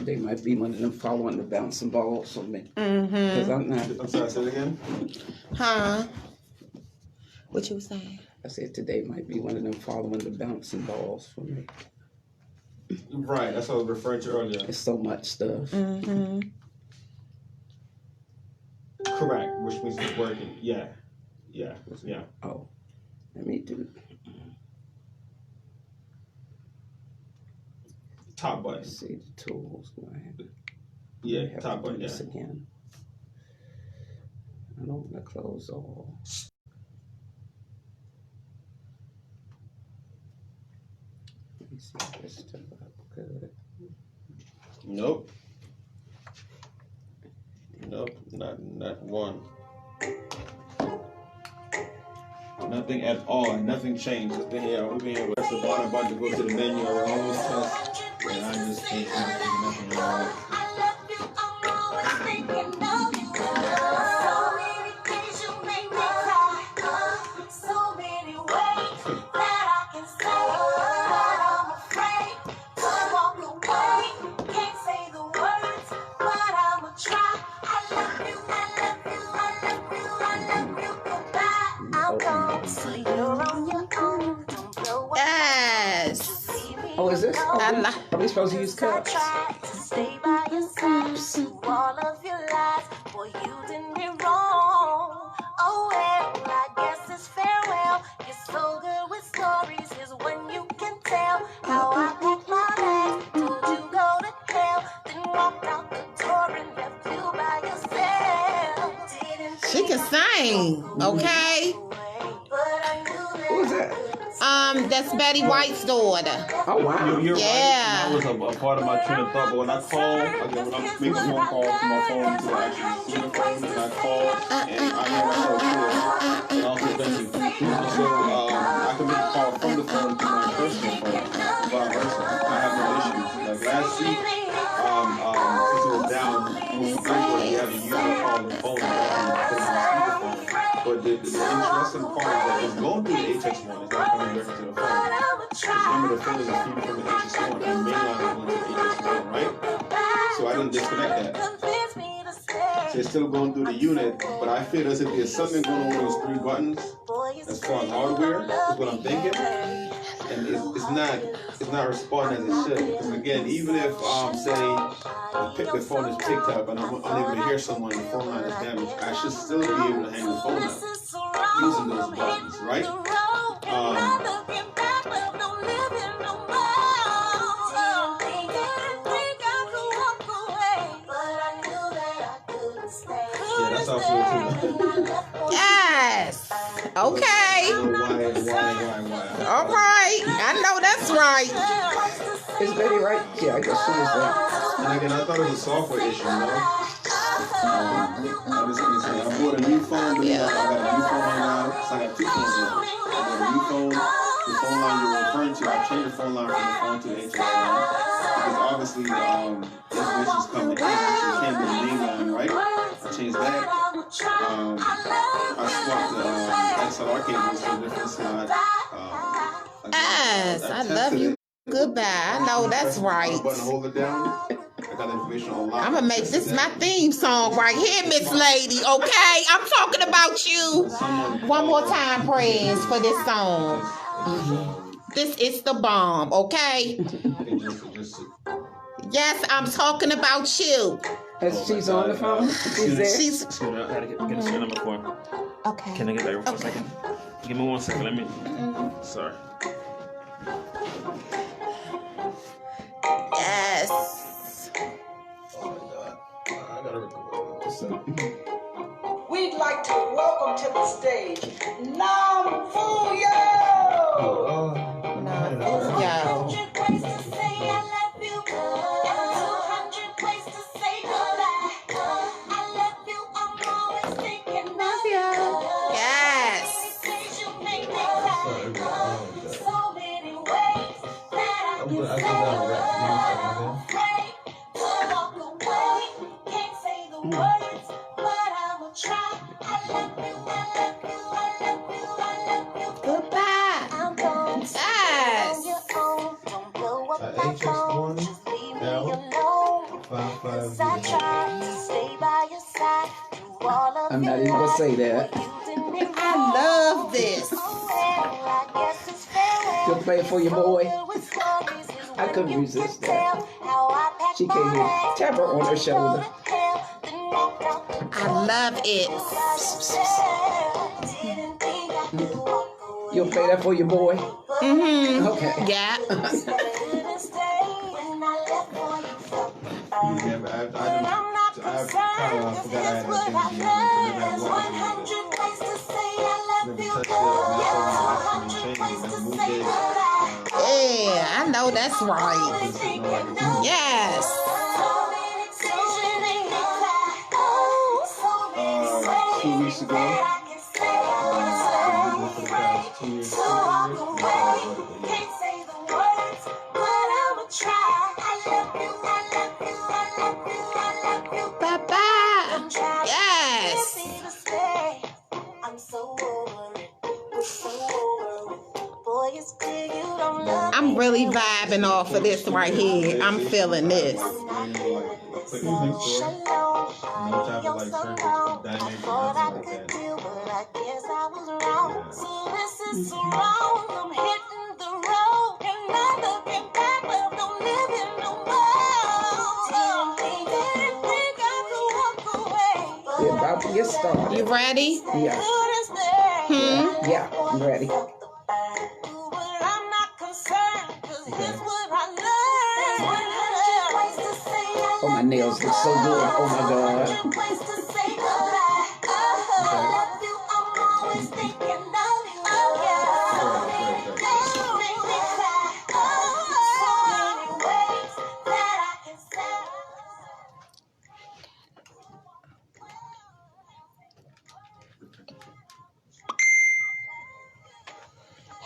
today might be one of them following the bouncing balls for me. Mm-hmm. Because I'm not. I'm sorry, say it again? Huh? What you saying? I said today might be one of them following the bouncing balls for me. Right, that's what I was referring to earlier. It's so much stuff. Mm-hmm. Correct, which means it's working. Yeah. Oh, let me do. Top button. Let's see the tools. Yeah, have top to button, do this yeah. again. I don't want to close all. Let me see if this stuff up good. Nope, not one. Nothing at all, nothing changed. We've been here, press the bottom button to go to the menu or all those tests, and I just can't do nothing at all. Yes. Oh, is this? Are we supposed to use cups? Stay by your side through all of your lies. Boy, you did me wrong. Oh well, I guess it's farewell. You're so good with stories. Here's one you can tell. How I packed my bags, told you go to hell, then walked out the door and left you by yourself. She can sing, okay? Who's that? That's Betty White's daughter. Oh, wow. You're Yeah. right. That was a part of my train of thought, but when I call, when I'm making a phone call from my phone to actually see the phone, and I call, and I know myself too, and also thank you. So I can make a call from the phone to my personal phone, vice versa. I have no issues. Like last week, since it was down, we had to use the call the phone and put it on speakerphone. But the interesting part is that it's going through the HX1. It's not coming directly to the phone. Because remember, the phone is receiving from the HX1, and the main line is going to the HX1, right? So I didn't disconnect that. So it's still going through the unit, but I feel as if there's something going on with those three buttons as far as hardware, is what I'm thinking. And it's not responding as it should. Because again, even if say the phone is picked up and I'm unable to hear someone and the phone line is damaged, I should still be able to hang the phone up using those buttons, right? Yeah, that's how I feel too. Yes. Okay. Why? All right. I know that's right. Is Betty right? Yeah, I guess she is that. And again, I thought it was a software issue, you know? I'm just gonna say, I bought a new phone. I got a new phone right now. So I got two phones now. I got a new phone. The phone line you're referring to, I changed the phone line from the phone to the HX line. Because obviously, the information's coming in, so it can't be the main line, right? I changed that. I swapped the XLR cables to a different slide. Yes, I love you. Goodbye. I know that's right. Button, hold it down. I got the information online. I'm gonna make this my theme song right here, Miss Lady. Okay, I'm talking about you. One more time, praise for this song. This is the bomb. Okay. Yes, I'm talking about you. She's on the phone. She's there. She's I gotta get a serial number for her. okay. Can I get that for a second? Give me 1 second. Let me. Sorry. Yes. Oh my God. I gotta record this up. We'd like to welcome to the stage Namphuyo. Goodbye. Yes. HX1 L times I tried to stay by your side through all of I'm your not even gonna say lies. that. You did me I wrong. love this. Oh, well, I guess it's farewell. You'll play it for your boy. I I couldn't resist that. She came here, tap her on her shoulder. I love it. You'll play that for your boy? Mm-hmm. Okay. Yeah. Yeah, I know that's right. Yes. 2 weeks ago. For the past 2 years. Bye-bye. Yes. I'm so over it. We're so over it. Boy, it's clear you don't love I'm really vibing off of this right here. I'm feeling this. We're about to get started. You ready? Yeah. Yeah, I'm ready. Oh, my nails look so good. Oh, my God.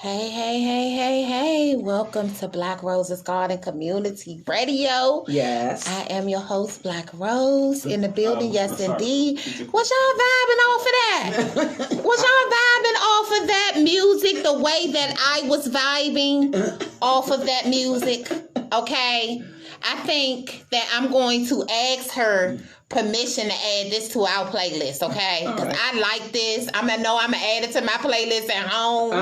Hey. Welcome to Black Rose's Garden Community Radio. Yes. I am your host, Black Rose, in the building. Yes, indeed. What y'all vibing off of that? Was y'all vibing off of that music the way that I was vibing off of that music? Okay. I think that I'm going to ask her permission to add this to our playlist, okay? Because I like this. I'm going to add it to my playlist at home,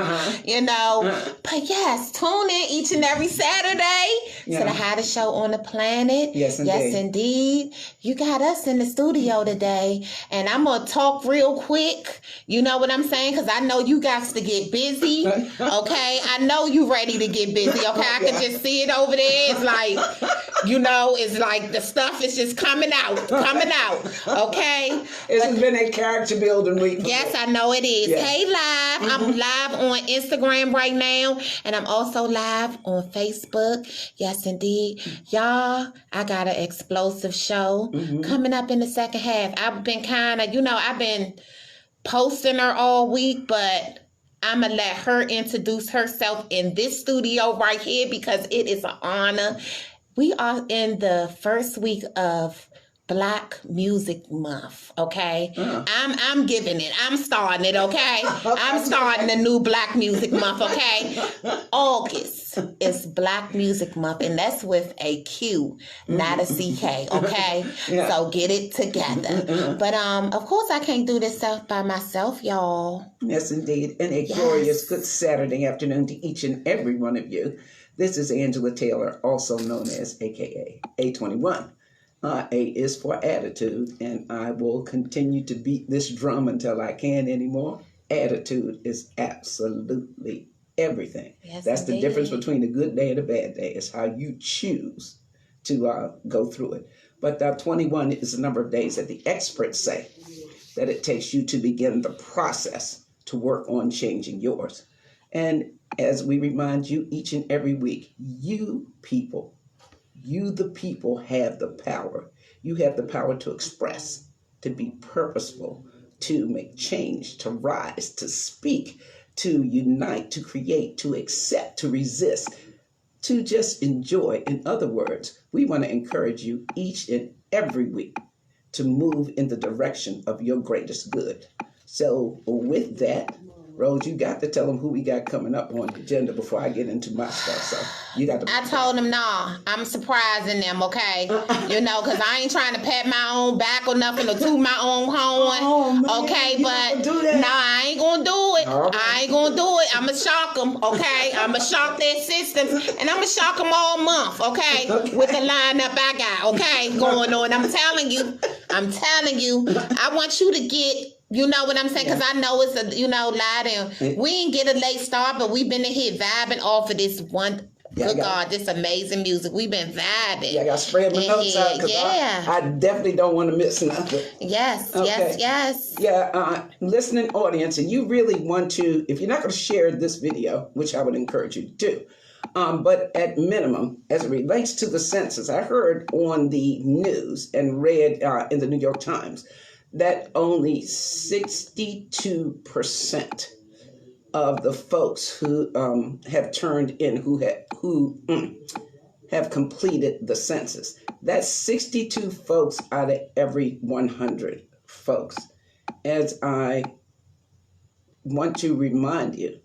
you know. But yes, tune in each and every Saturday to the hottest show on the planet. Yes, indeed. Yes, indeed. You got us in the studio today, and I'm going to talk real quick. You know what I'm saying? Because I know you guys to get busy, okay? I know you ready to get busy, okay? I can just see it over there. It's like, you know, it's like the stuff is just coming out, okay? It's been a character building week. Yes, I know it is. Yes. Hey, live. I'm live on Instagram right now, and I'm also live on Facebook. Yes, indeed. Y'all, I got an explosive show coming up in the second half. I've been I've been posting her all week, but I'm going to let her introduce herself in this studio right here because it is an honor. We are in the first week of Black Music Month, okay? I'm giving it. I'm starting it, okay? I'm starting the new Black Music Month, okay? August is Black Music Month, and that's with a Q, not a CK, okay? So get it together. But, of course, I can't do this stuff by myself, y'all. Yes, indeed. And a glorious good Saturday afternoon to each and every one of you. This is Angela Taylor, also known as AKA A21. A is for attitude, and I will continue to beat this drum until I can't anymore. Attitude is absolutely everything. Yes, That's indeed. the difference between a good day and a bad day. It's how you choose to go through it. But 21 is the number of days that the experts say that it takes you to begin the process to work on changing yours. And as we remind you each and every week, you the people have the power. You have the power to express, to be purposeful, to make change, to rise, to speak, to unite, to create, to accept, to resist, to just enjoy. In other words, we want to encourage you each and every week to move in the direction of your greatest good. So with that, Rose, you got to tell them who we got coming up on the agenda before I get into my stuff. So you got to. I told them, nah, I'm surprising them, okay? You know, because I ain't trying to pat my own back or nothing or toot my own horn. Oh, man, okay, you but gonna do that? nah, I ain't going to do it. All right. I ain't going to do it. I'm going to shock them, okay? I'm going to shock their systems, and I'm going to shock them all month, okay? With the lineup I got, okay, going on. I'm telling you, I want you to get. You know what I'm saying? Because I know it's a, lie down. We ain't get a late start, but we've been in here vibing off of this one. Good God, this amazing music. We've been vibing. Yeah, I got to spread my notes out because I definitely don't want to miss nothing. Yes, Okay. yes. Yeah, listening audience, and you really want to, if you're not going to share this video, which I would encourage you to do, but at minimum, as it relates to the census, I heard on the news and read in the New York Times that only 62% of the folks who have turned in, who have completed the census. That's 62 folks out of every 100 folks. As I want to remind you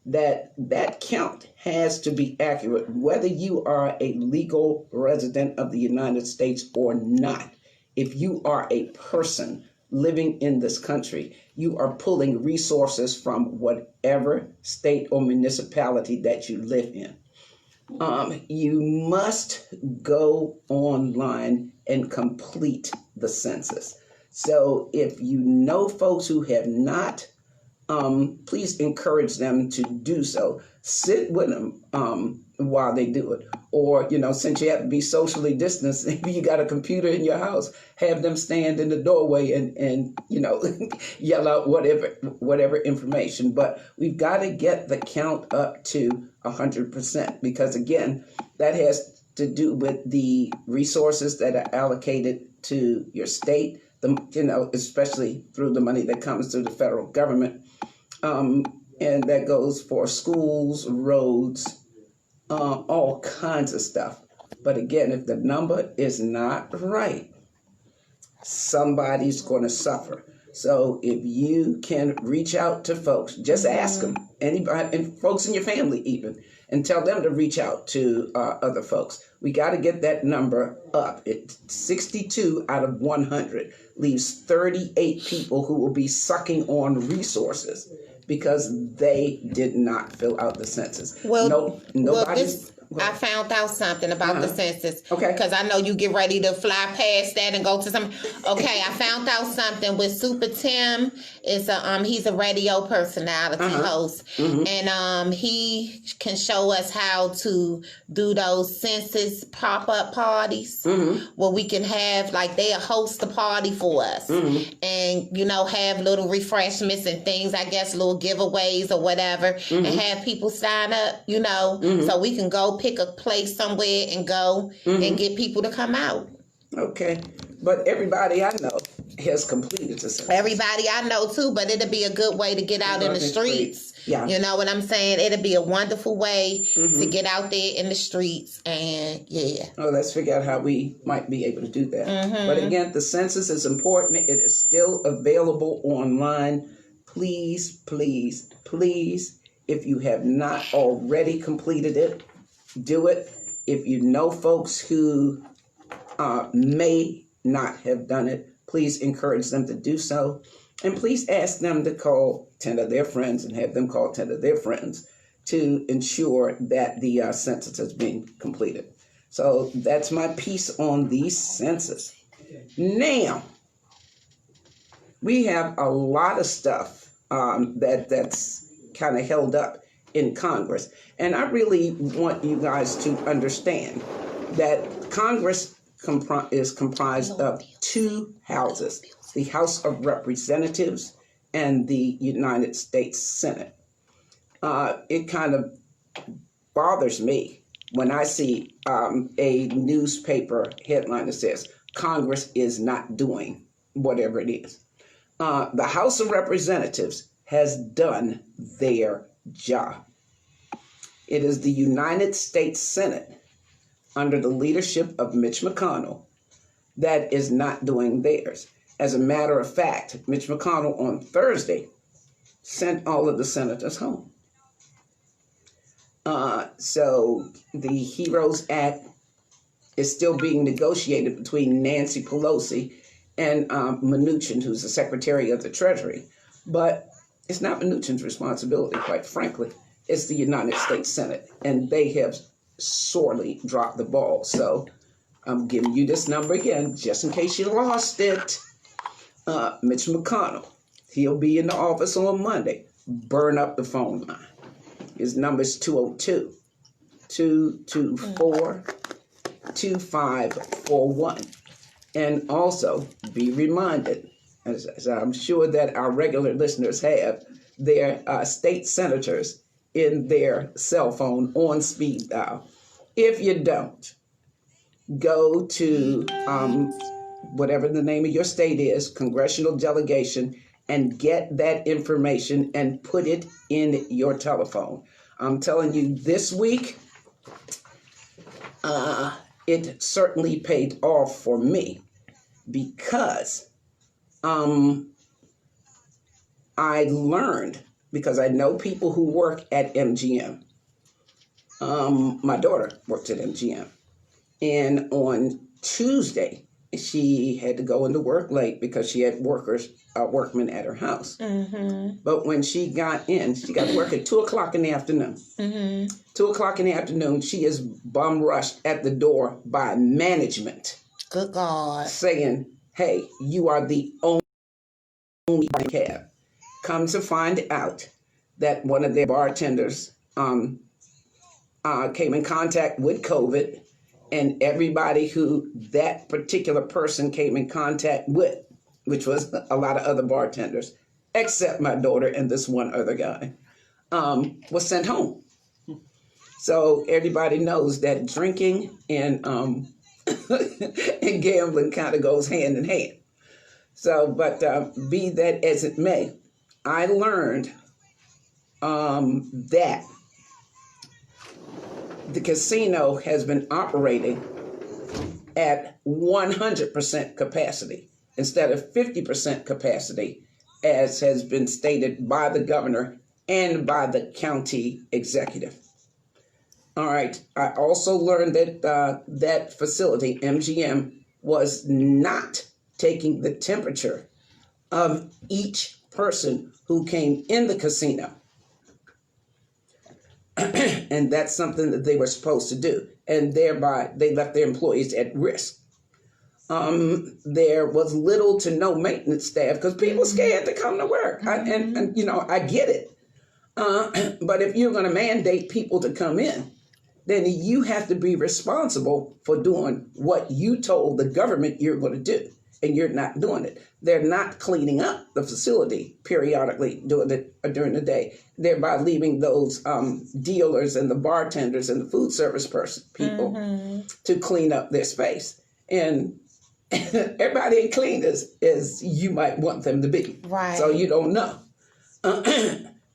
that that count has to be accurate, whether you are a legal resident of the United States or not. If you are a person living in this country, you are pulling resources from whatever state or municipality that you live in. You must go online and complete the census. So if you know folks who have not, please encourage them to do so. Sit with them while they do it. Or, since you have to be socially distanced, if you got a computer in your house, have them stand in the doorway and yell out whatever information. But we've got to get the count up to 100% because, again, that has to do with the resources that are allocated to your state, especially through the money that comes through the federal government. And that goes for schools, roads, all kinds of stuff. But again, if the number is not right, somebody's going to suffer. So if you can reach out to folks, just ask them, anybody, and folks in your family even, and tell them to reach out to other folks. We got to get that number up. It's 62 out of 100 leaves 38 people who will be sucking on resources because they did not fill out the census. I found out something about the census. Okay. Because I know you get ready to fly past that and go to some. Okay, I found out something with Super Tim. He's a radio personality host, and he can show us how to do those census pop-up parties where we can have, like, they'll host a party for us and have little refreshments and things, I guess, little giveaways or whatever, and have people sign up, so we can go pick a place somewhere and go and get people to come out. Okay. But everybody I know has completed the census. Everybody I know too, but it'll be a good way to get out in the streets. Yeah. You know what I'm saying? It'll be a wonderful way to get out there in the streets and Oh, let's figure out how we might be able to do that. But again, the census is important. It is still available online. Please, please, please, if you have not already completed it, do it. If you know folks who may not have done it, please encourage them to do so. And please ask them to call 10 of their friends and have them call 10 of their friends to ensure that the census is being completed. So that's my piece on the census. Now, we have a lot of stuff that's kind of held up in Congress. And I really want you guys to understand that Congress is comprised of two houses, the House of Representatives and the United States Senate. It kind of bothers me when I see a newspaper headline that says, Congress is not doing whatever it is. The House of Representatives has done their job. It is the United States Senate, under the leadership of Mitch McConnell, that is not doing theirs. As a matter of fact, Mitch McConnell on Thursday sent all of the senators home. So the HEROES Act is still being negotiated between Nancy Pelosi and Mnuchin, who's the Secretary of the Treasury. But it's not Mnuchin's responsibility, quite frankly. It's the United States Senate, and they have sorely dropped the ball. So I'm giving you this number again, just in case you lost it. Mitch McConnell, he'll be in the office on Monday. Burn up the phone line. His number is 202-224-2541. And also be reminded, as I'm sure that our regular listeners have, their state senators in their cell phone on speed dial. If you don't, go to whatever the name of your state is, congressional delegation, and get that information and put it in your telephone. I'm telling you, this week, it certainly paid off for me because I learned, because I know people who work at MGM. My daughter worked at MGM. And on Tuesday, she had to go into work late because she had workmen at her house. Mm-hmm. But when she got in, she got to work at 2 o'clock in the afternoon. Mm-hmm. 2 o'clock in the afternoon, she is bum rushed at the door by management. Good God. Saying, hey, you are the only cab. Come to find out that one of their bartenders came in contact with COVID, and everybody who that particular person came in contact with, which was a lot of other bartenders, except my daughter and this one other guy, was sent home. So everybody knows that drinking and and gambling kind of goes hand in hand. So, but be that as it may, I learned that the casino has been operating at 100% capacity instead of 50% capacity, as has been stated by the governor and by the county executive. All right. I also learned that that facility, MGM, was not taking the temperature of each person who came in the casino. And that's something that they were supposed to do. And thereby, they left their employees at risk. There was little to no maintenance staff because people scared to come to work. And you know, I get it. But if you're going to mandate people to come in, then you have to be responsible for doing what you told the government you're going to do. And you're not doing it. They're not cleaning up the facility periodically during the day, thereby leaving those dealers and the bartenders and the food service people to clean up their space. And everybody ain't clean as you might want them to be. Right. So you don't know.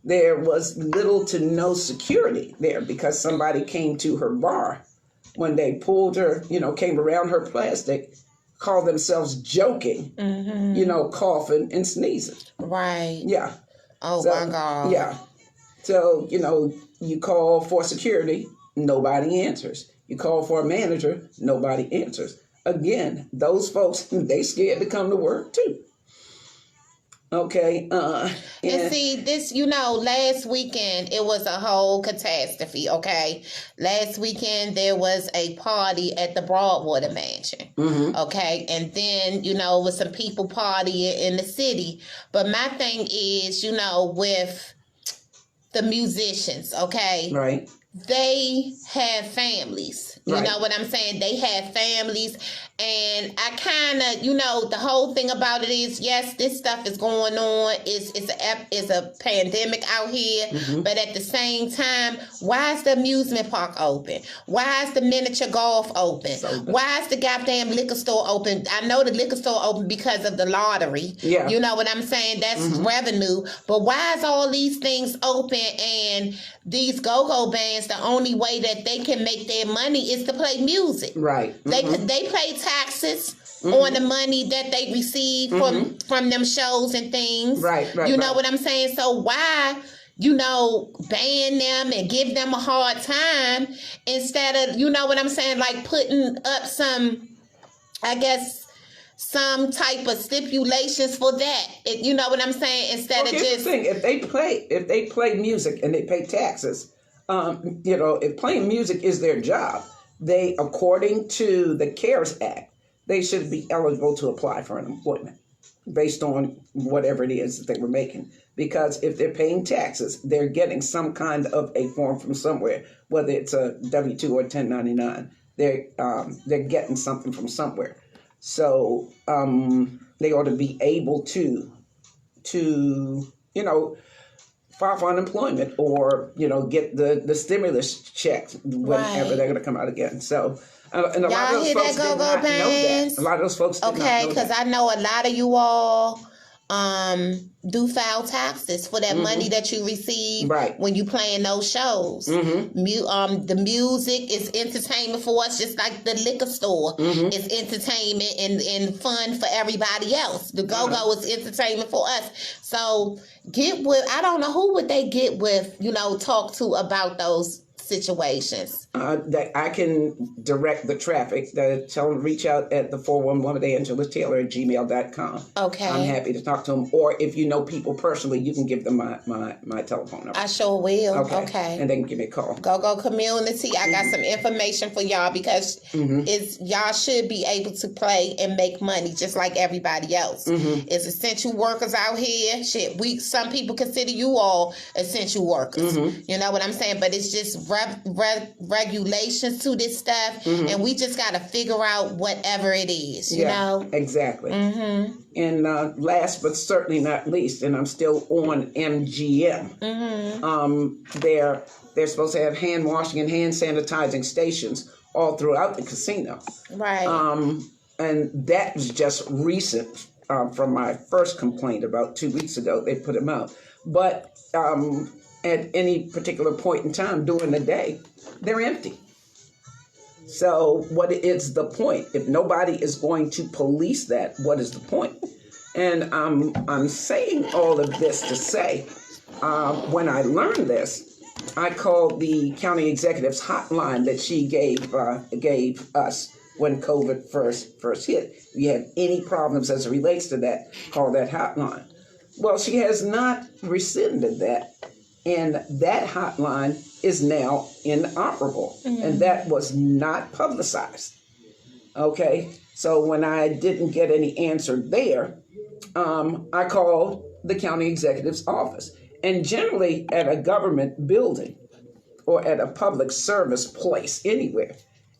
There was little to no security there because somebody came to her bar when they pulled her, came around her plastic, call themselves joking, coughing and sneezing. Right. Yeah. Oh, so, my God. Yeah. So, you call for security, nobody answers. You call for a manager, nobody answers. Again, those folks, they scared to come to work too. Okay. And see, this, last weekend, it was a whole catastrophe, okay? Last weekend, there was a party at the Broadwater Mansion, okay? And then, with some people partying in the city. But my thing is, with the musicians, okay? Right. They have families. You know what I'm saying? They have families. And I kind of, the whole thing about it is, yes, this stuff is going on. It's a pandemic out here. But at the same time, why is the amusement park open? Why is the miniature golf open? Why is the goddamn liquor store open? I know the liquor store open because of the lottery. Yeah. You know what I'm saying? That's revenue. But why is all these things open and these go-go bands, the only way that they can make their money is to play music? Right. They pay taxes on the money that they receive from them shows and things. Right. You know what I'm saying? So why, ban them and give them a hard time instead of, you know what I'm saying, like putting up some, I guess, some type of stipulations for that. You know what I'm saying? Instead of here's just the thing: if they play music and they pay taxes, if playing music is their job, they, according to the CARES Act, they should be eligible to apply for unemployment based on whatever it is that they were making. Because if they're paying taxes, they're getting some kind of a form from somewhere, whether it's a W-2 or 1099. They're getting something from somewhere. So they ought to be able to file for unemployment or get the stimulus checks whenever they're going to come out again. So and a lot of those folks did not know that. A lot of those folks did not know that. because I know a lot of you all do file taxes for that money that you receive when you playing those shows. The music is entertainment for us, just like the liquor store is entertainment and fun for everybody else. The go-go is entertainment for us. So get with, I don't know, who would they get with, talk to about those situations? That I can direct the traffic. Tell them to reach out at the 411 AngelaTaylor@gmail.com. Okay. I'm happy to talk to them. Or if you know people personally, you can give them my telephone number. I sure will. Okay. And they can give me a call. Go community. I got some information for y'all because y'all should be able to play and make money just like everybody else. It's essential workers out here. Shit, some people consider you all essential workers. You know what I'm saying? But it's just regulations to this stuff, and we just got to figure out whatever it is, you know? Exactly. And last but certainly not least, and I'm still on MGM, they're supposed to have hand washing and hand sanitizing stations all throughout the casino. Right. And that was just recent from my first complaint about 2 weeks ago. They put them out. But at any particular point in time during the day, they're empty. So what is the point? If nobody is going to police that, what is the point? And I'm saying all of this to say, when I learned this, I called the county executive's hotline that she gave us when COVID first hit. If you have any problems as it relates to that, call that hotline. Well, she has not rescinded that. And that hotline is now inoperable. And that was not publicized. Okay? So when I didn't get any answer there, I called the county executive's office. And generally at a government building or at a public service place anywhere,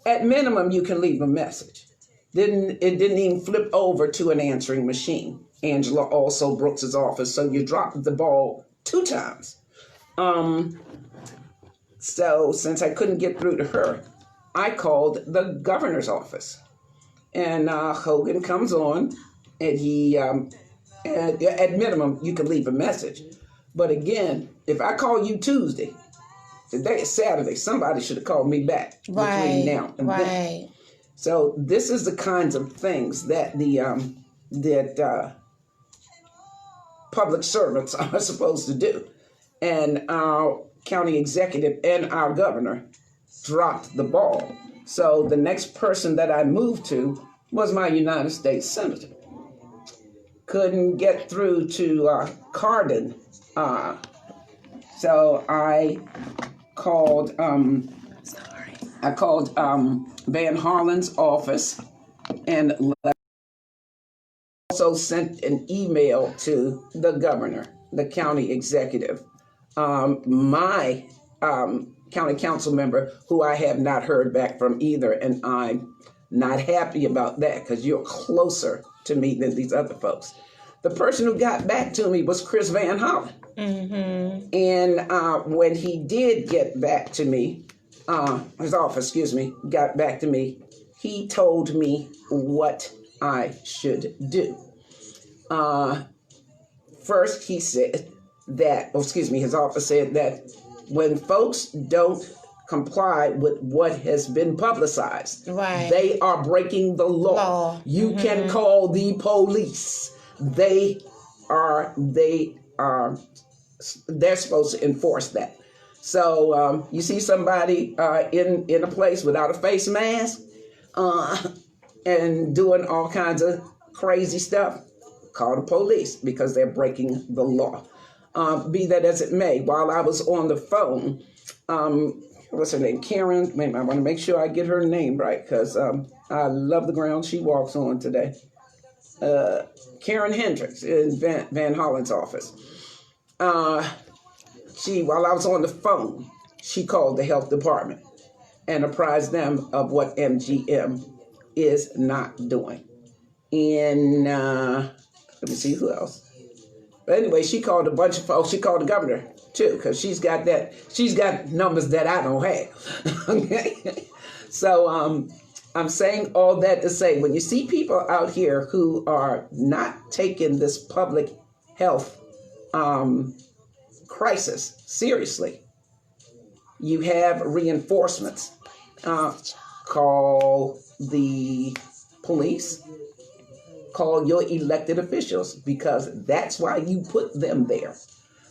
at minimum you can leave a message. It didn't even flip over to an answering machine. Angela also Brooks's office. So you dropped the ball 2 times. So since I couldn't get through to her, I called the governor's office, and Hogan comes on, and he, at minimum, you can leave a message. But again, if I call you Tuesday, today is Saturday, somebody should have called me back between now and then. So this is the kinds of things that that public servants are supposed to do. And our county executive and our governor dropped the ball. So the next person that I moved to was my United States Senator. Couldn't get through to Cardin. So I called Van Harlan's office and also sent an email to the governor, the county executive. My county council member, who I have not heard back from either, and I'm not happy about that because you're closer to me than these other folks. The person who got back to me was Chris Van Hollen. And when he did get back to me, his office, got back to me, he told me what I should do. First, he said that, his office said that when folks don't comply with what has been publicized. Right. They are breaking the law. You can call the police. They're supposed to enforce that. So you see somebody in a place without a face mask and doing all kinds of crazy stuff, call the police because they're breaking the law. Be that as it may, while I was on the phone, what's her name? Karen. Wait, I want to make sure I get her name right because I love the ground she walks on today. Karen Hendricks in Van Hollen's office. While I was on the phone, she called the health department and apprised them of what MGM is not doing. And let me see who else. But anyway, she called a bunch of folks. She called the governor too, because she's got numbers that I don't have. Okay, so I'm saying all that to say, when you see people out here who are not taking this public health crisis seriously, you have reinforcements. Call the police. Call your elected officials, because that's why you put them there,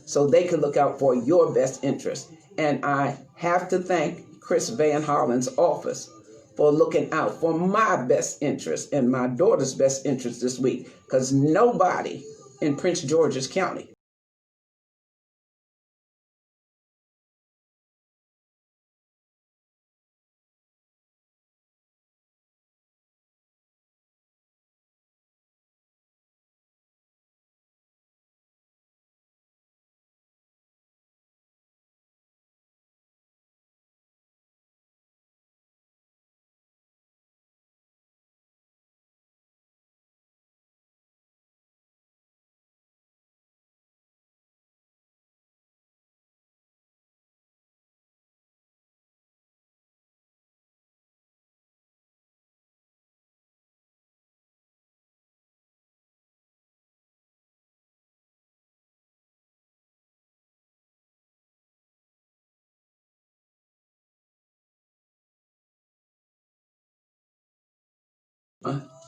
so they can look out for your best interest. And I have to thank Chris Van Hollen's office for looking out for my best interest and my daughter's best interest this week, because nobody in Prince George's County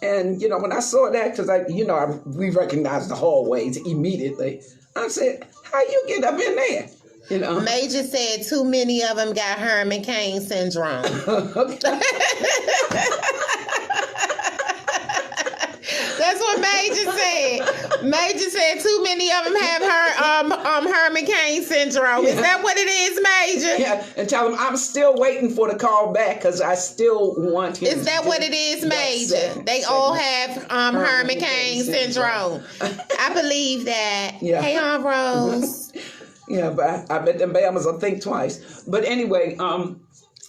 and when I saw that, because we recognized the hallways immediately. I said, "How you get up in there?" Major said too many of them got Herman Cain syndrome. That's what Major said. Major said too many of them have Herman Cain syndrome. Is that what it is, Major? Yeah, and tell him I'm still waiting for the call back because I still want him. Is that what it is, Major? They all have Herman Cain syndrome. I believe that. Yeah. Hey, Aunt Rose. Yeah, but I bet them Bamas will think twice. But anyway,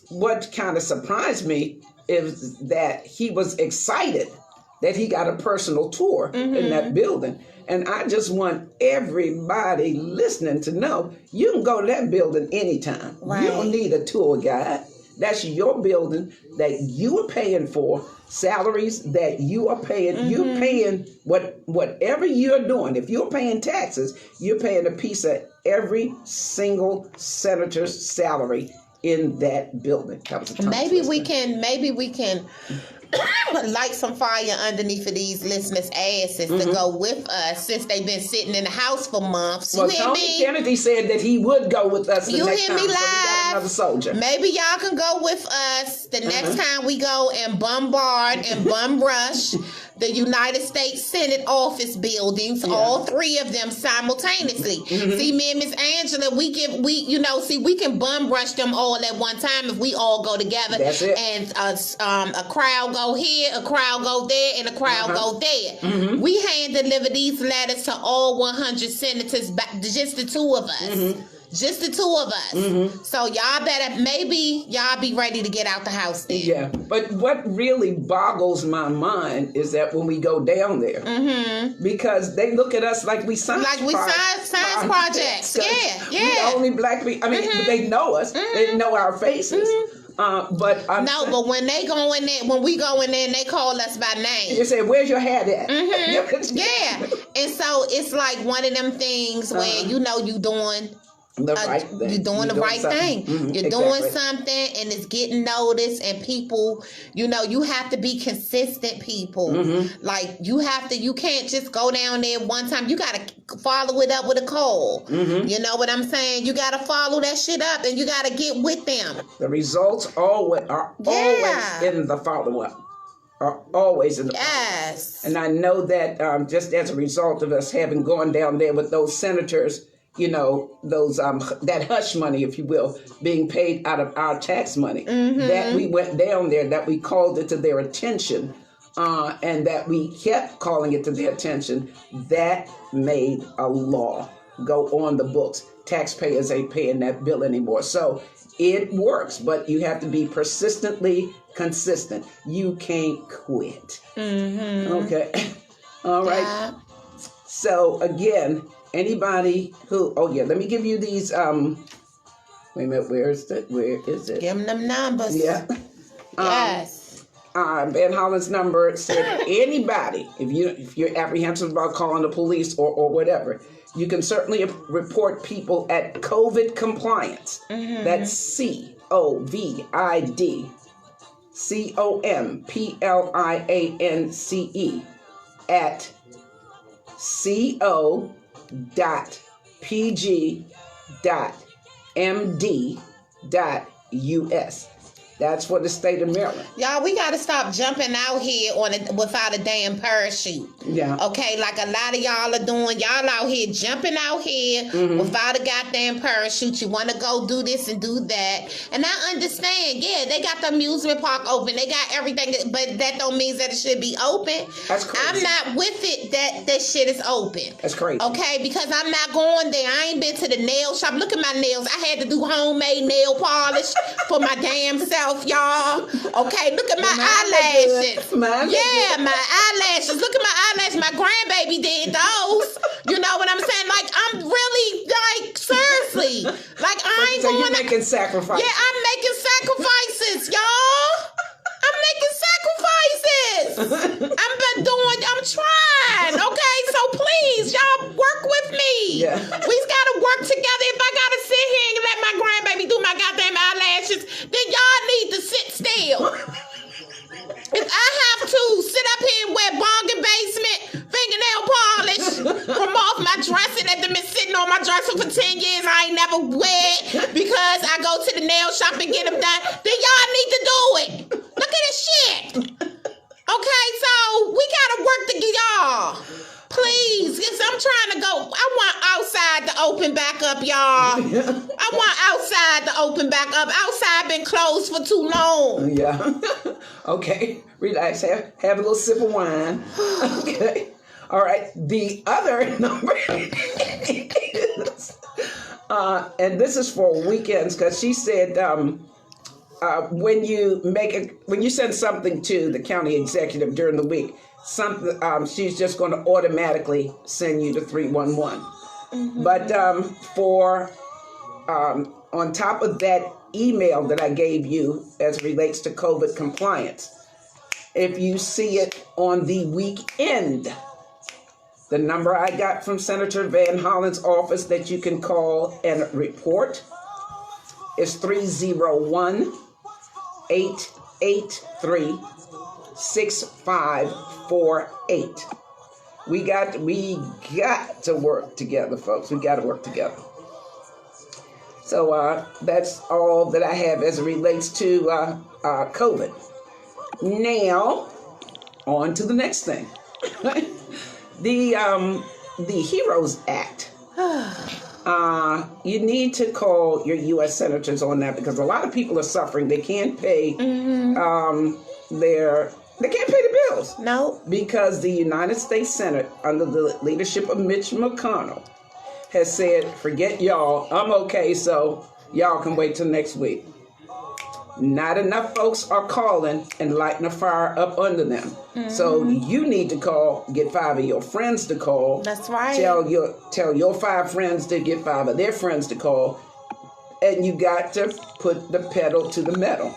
what kind of surprised me is that he was excited that he got a personal tour in that building. And I just want everybody listening to know you can go to that building anytime. Right. You don't need a tour guide. That's your building that you are paying for, salaries that you are paying. You're paying whatever you're doing. If you're paying taxes, you're paying a piece of every single senator's salary in that building. That was a tongue Maybe twister. we can light some fire underneath of these listeners' asses to go with us, since they've been sitting in the house for months. You Well, hear Tony me? Kennedy said that he would go with us the You next hear time. me So we got live? another soldier. Maybe y'all can go with us the next time we go and bombard and bum rush the United States Senate office buildings, all three of them simultaneously. See, me and Miss Angela, we can bum rush them all at one time if we all go together. That's it. And a crowd go here, a crowd go there, and a crowd go there. We hand deliver these letters to all 100 senators, just the two of us. Just the two of us. So y'all better, maybe y'all be ready to get out the house then. Yeah, but what really boggles my mind is that when we go down there, because they look at us like we science projects. Yeah. We the only black people. I mean, they know us. They know our faces. But when they go in there, when we go in there, and they call us by name. You say, "Where's your hat at?" Yeah, and so it's like one of them things where you doing The right thing. You're doing the right thing. You're doing something and it's getting noticed, and people, you know, you have to be consistent, people. Like, you can't just go down there one time. You got to follow it up with a call. You know what I'm saying? You got to follow that shit up, and you got to get with them. The results are always in the follow-up. Are always in the Yes. And I know that just as a result of us having gone down there with those senators, you know, those that hush money, if you will, being paid out of our tax money, that we went down there, that we called it to their attention, and that we kept calling it to their attention, that made a law go on the books. Taxpayers ain't paying that bill anymore. So it works, but you have to be persistently consistent. You can't quit. Okay. All right. Yeah. So again, anybody who, let me give you these, wait a minute, where is it? Give them numbers. Yeah. Yes. Van Hollen's number said anybody, if you're apprehensive about calling the police or whatever, you can certainly report people at COVID Compliance. That's COVIDCOMPLIANCE at co.pg.md.us. That's for the state of Maryland. Y'all, we got to stop jumping out here without a damn parachute. Yeah. Okay, like a lot of y'all are doing. Y'all out here jumping out here without a goddamn parachute. You want to go do this and do that. And I understand, yeah, they got the amusement park open. They got everything, but that don't mean that it should be open. That's crazy. I'm not with it that shit is open. That's crazy. Okay, because I'm not going there. I ain't been to the nail shop. Look at my nails. I had to do homemade nail polish for my damn self. Y'all, okay, look at my eyelashes. My eyelashes. Look at my eyelashes. My grandbaby did those. You know what I'm saying? Like, I'm really, like, seriously. Like, I ain't so going you're making sacrifices. Yeah, I'm making sacrifices, y'all. I'm making sacrifices. I'm trying, okay? So please, y'all work with me. Yeah. We gotta work together. If I gotta sit here and let my grandbaby do my goddamn eyelashes, then y'all need to sit still. If I have to sit up here and wear bargain basement fingernail polish from off my dresser that been sitting on my dresser for 10 years, I ain't never wear it because I go to the nail shop and get them done, then y'all need to do it. Look at this shit. Okay, so we gotta work together, y'all. Please, because I'm trying to go. I want outside to open back up, y'all. I want outside to open back up. Outside been closed for too long. Yeah. Okay. Relax. Have a little sip of wine. Okay. All right. The other number is, and this is for weekends, because she said when you send something to the county executive during the week, she's just going to automatically send you to 311. But on top of that email that I gave you as it relates to COVID compliance, if you see it on the weekend, the number I got from Senator Van Hollen's office that you can call and report is 301-883-6548. We got to work together, folks. We got to work together. So that's all that I have as it relates to COVID. Now, on to the next thing. The HEROES Act. You need to call your U.S. senators on that, because a lot of people are suffering. They can't pay they can't pay the bills. No. Because the United States Senate, under the leadership of Mitch McConnell, has said, forget y'all, I'm okay, so y'all can wait till next week. Not enough folks are calling and lighting a fire up under them. So you need to call, get 5 of your friends to call. That's right. Tell your 5 friends to get 5 of their friends to call. And you got to put the pedal to the metal.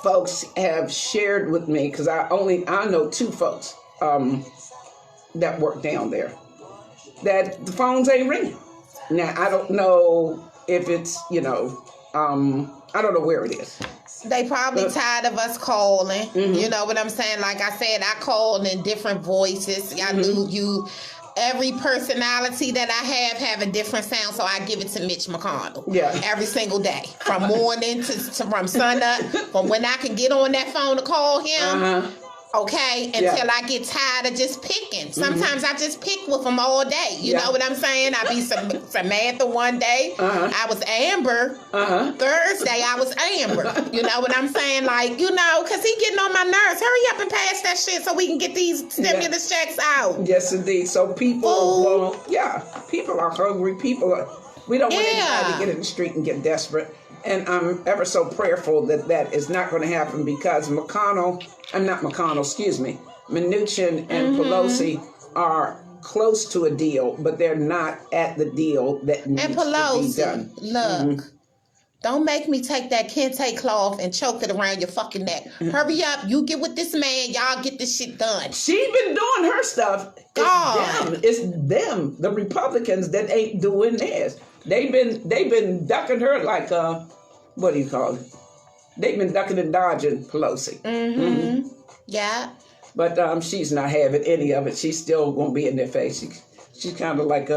Folks have shared with me, because I know 2 folks that work down there, that the phones ain't ringing. Now, I don't know if it's, I don't know where it is. They probably tired of us calling. You know what I'm saying? Like I said, I called in different voices. I knew you. Every personality that I have a different sound, so I give it to Mitch McConnell. Yeah. Every single day, from morning to from sun up, from when I can get on that phone to call him. Okay, until I get tired of just picking. Sometimes I just pick with them all day. You know what I'm saying? I be Samantha one day. I was Amber. Thursday I was Amber. You know what I'm saying? Like, because he getting on my nerves. Hurry up and pass that shit so we can get these stimulus checks out. Yes, indeed. So people, people are hungry. We don't want anybody to get in the street and get desperate. And I'm ever so prayerful that is not going to happen because Mnuchin and Pelosi are close to a deal, but they're not at the deal that needs to be done. Look, don't make me take that kente cloth and choke it around your fucking neck. Hurry up, you get with this man, y'all get this shit done. She been doing her stuff. It's them, the Republicans that ain't doing theirs. They've been ducking her like what do you call it? They've been ducking and dodging Pelosi. Yeah. But she's not having any of it. She's still gonna be in their face. She's kind of like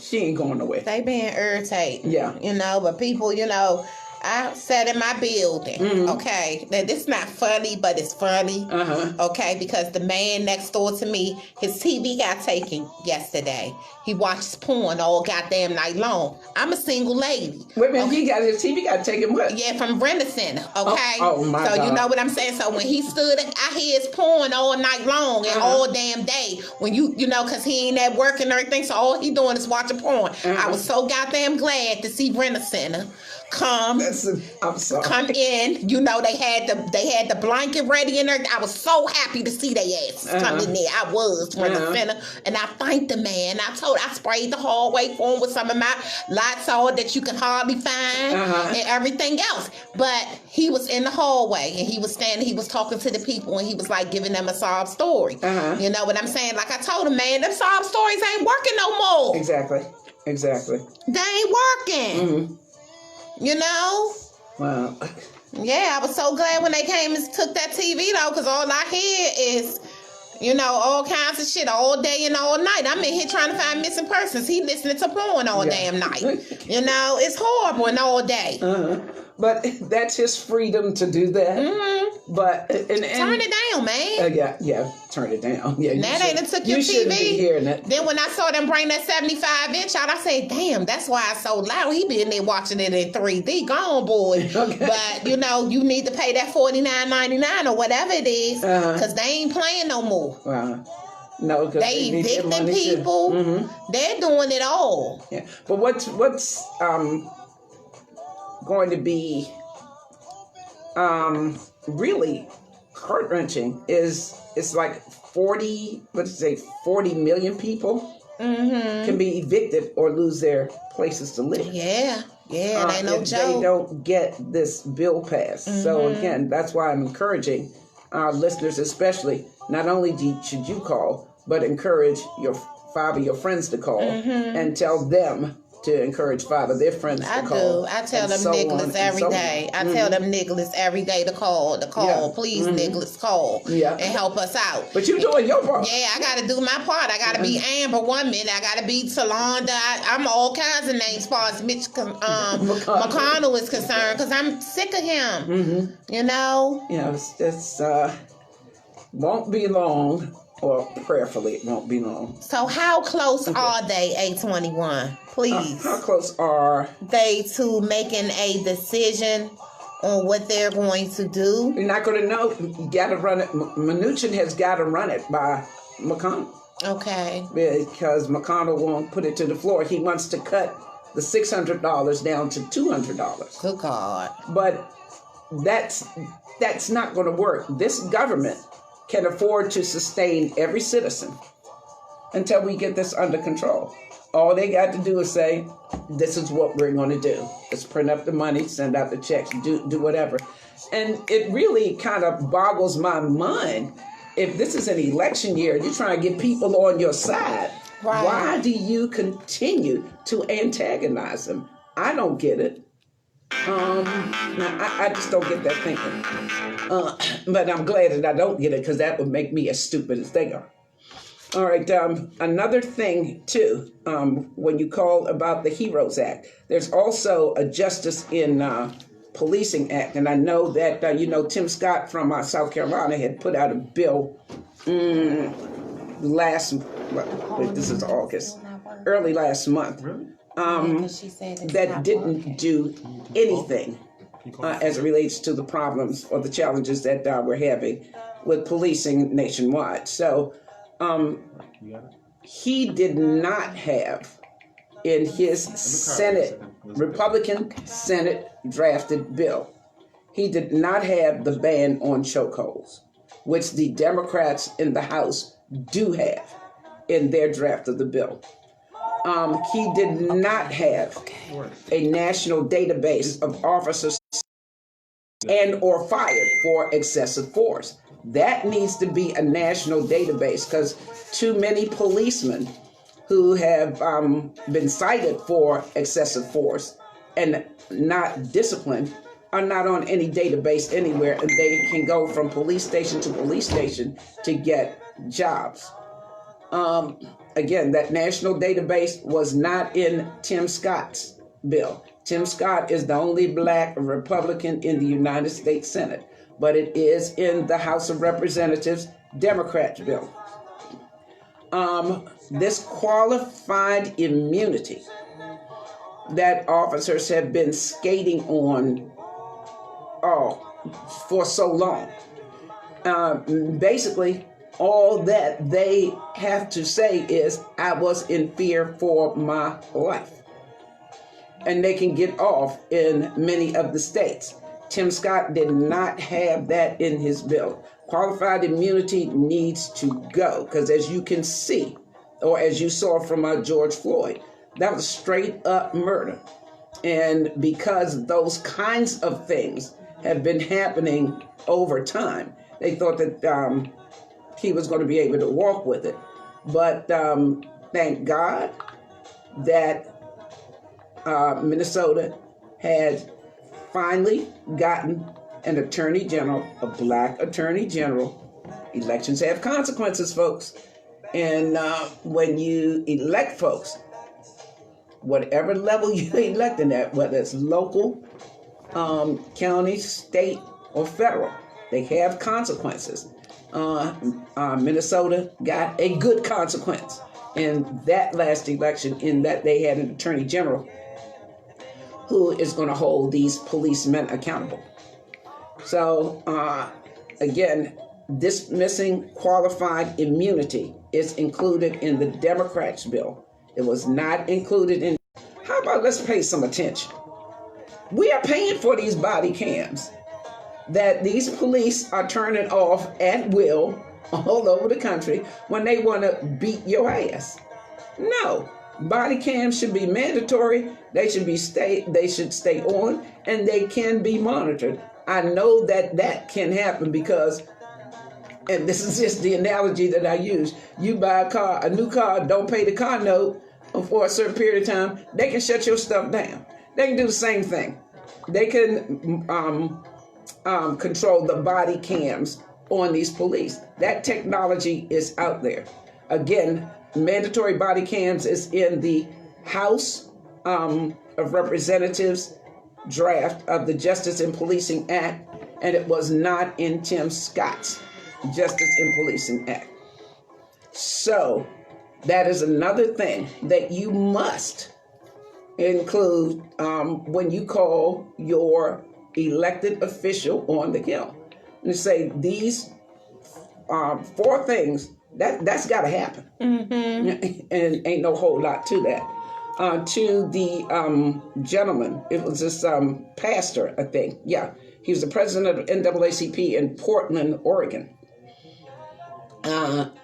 she ain't going nowhere. They being irritated. Yeah. But people, I sat in my building, okay? Now, this is not funny, but it's funny, okay? Because the man next door to me, his TV got taken yesterday. He watches porn all goddamn night long. I'm a single lady. Wait a minute, his TV got taken what? Yeah, from Brenda Center, okay? Oh my God. So you know what I'm saying? So when he stood, I hear his porn all night long and all damn day. When because he ain't at work and everything, so all he doing is watching porn. I was so goddamn glad to see Brenda Center come in. They had the blanket ready and everything. I was so happy to see their asses come in there. I was Brenda Center, and I thanked the man. I sprayed the hallway for him with some of my Lysol that you can hardly find and everything else. But he was in the hallway and he was standing. He was talking to the people and he was like giving them a sob story. You know what I'm saying? Like I told him, man, them sob stories ain't working no more. Exactly. They ain't working. Wow. Yeah, I was so glad when they came and took that TV though, because all I hear is, all kinds of shit all day and all night. I'm in here trying to find missing persons. He listening to porn all damn night. It's horrible and all day. But that's his freedom to do that. But and turn it down, man. Yeah, turn it down. Yeah, that ain't it took your TV. Shouldn't be hearing it. Then when I saw them bring that 75-inch out, I said, "Damn, that's why it's so loud." He be in there watching it in 3D. Go on, boy. Okay. But you need to pay that $49.99 or whatever it is, because they ain't playing no more. No, because they evicting people. They're doing it all. Yeah, but what's going to be really heart-wrenching is it's like 40 million people can be evicted or lose their places to live. Yeah, it ain't no joke. They don't get this bill passed. So again, that's why I'm encouraging our listeners, especially, not only should you call, but encourage your 5 of your friends to call and tell them to encourage 5 of their friends to call. I tell them Nicholas every day. I tell them Nicholas every day to call. Please, Nicholas, call and help us out. But you doing your part. Yeah, I got to do my part. I got to be Amber one minute. I got to be Talonda. I'm all kinds of names as far as Mitch McConnell is concerned because I'm sick of him. It's won't be long. Or prayerfully, it won't be long. So how close are they, A21? Please. How close are they to making a decision on what they're going to do? You're not going to know. You got to run it. Mnuchin has got to run it by McConnell. Okay. Because McConnell won't put it to the floor. He wants to cut the $600 down to $200. Good God. But that's not going to work. This government can afford to sustain every citizen until we get this under control. All they got to do is say, this is what we're going to do. Let's print up the money, send out the checks, do whatever. And it really kind of boggles my mind. If this is an election year, you're trying to get people on your side. Right. Why do you continue to antagonize them? I don't get it. I just don't get that thinking. But I'm glad that I don't get it, because that would make me as stupid as they are. All right. Another thing too, when you call about the HEROES Act, there's also a Justice in Policing Act, and I know that Tim Scott from South Carolina had put out a bill this is August, early last month, that didn't do anything as it relates to the problems or the challenges that we're having with policing nationwide. So he did not have in his Senate, Republican Senate drafted bill, he did not have the ban on chokeholds, which the Democrats in the House do have in their draft of the bill. He did not have a national database of officers and or fired for excessive force. That needs to be a national database, because too many policemen who have been cited for excessive force and not disciplined are not on any database anywhere, and they can go from police station to police station to get jobs. Again, that national database was not in Tim Scott's bill. Tim Scott is the only Black Republican in the United States Senate, but it is in the House of Representatives Democrats bill. This qualified immunity that officers have been skating on for so long. Basically, all that they have to say is, I was in fear for my life. And they can get off in many of the states. Tim Scott did not have that in his bill. Qualified immunity needs to go, because as you can see, or as you saw from George Floyd, that was straight up murder. And because those kinds of things have been happening over time, they thought that he was going to be able to walk with it. But thank God that Minnesota had finally gotten an attorney general, a Black attorney general. Elections have consequences, folks. And when you elect folks, whatever level you elect them at, whether it's local, county, state, or federal, they have consequences. Minnesota got a good consequence in that last election, in that they had an attorney general who is going to hold these policemen accountable. So, again, dismissing qualified immunity is included in the Democrats' bill. It was not included in. How about let's pay some attention? We are paying for these body cams that these police are turning off at will all over the country when they want to beat your ass. No, body cams should be mandatory. They should stay on, and they can be monitored. I know that can happen because, and this is just the analogy that I use, you buy a new car, don't pay the car note for a certain period of time, they can shut your stuff down. They can do the same thing. They can control the body cams on these police. That technology is out there. Again, mandatory body cams is in the House of Representatives draft of the Justice in Policing Act, and it was not in Tim Scott's Justice in Policing Act. So that is another thing that you must include when you call your elected official on the Hill. And say these 4 things, that's got to happen. Mm-hmm. And ain't no whole lot to that. To the gentleman, it was this pastor, I think. Yeah, he was the president of NAACP in Portland, Oregon.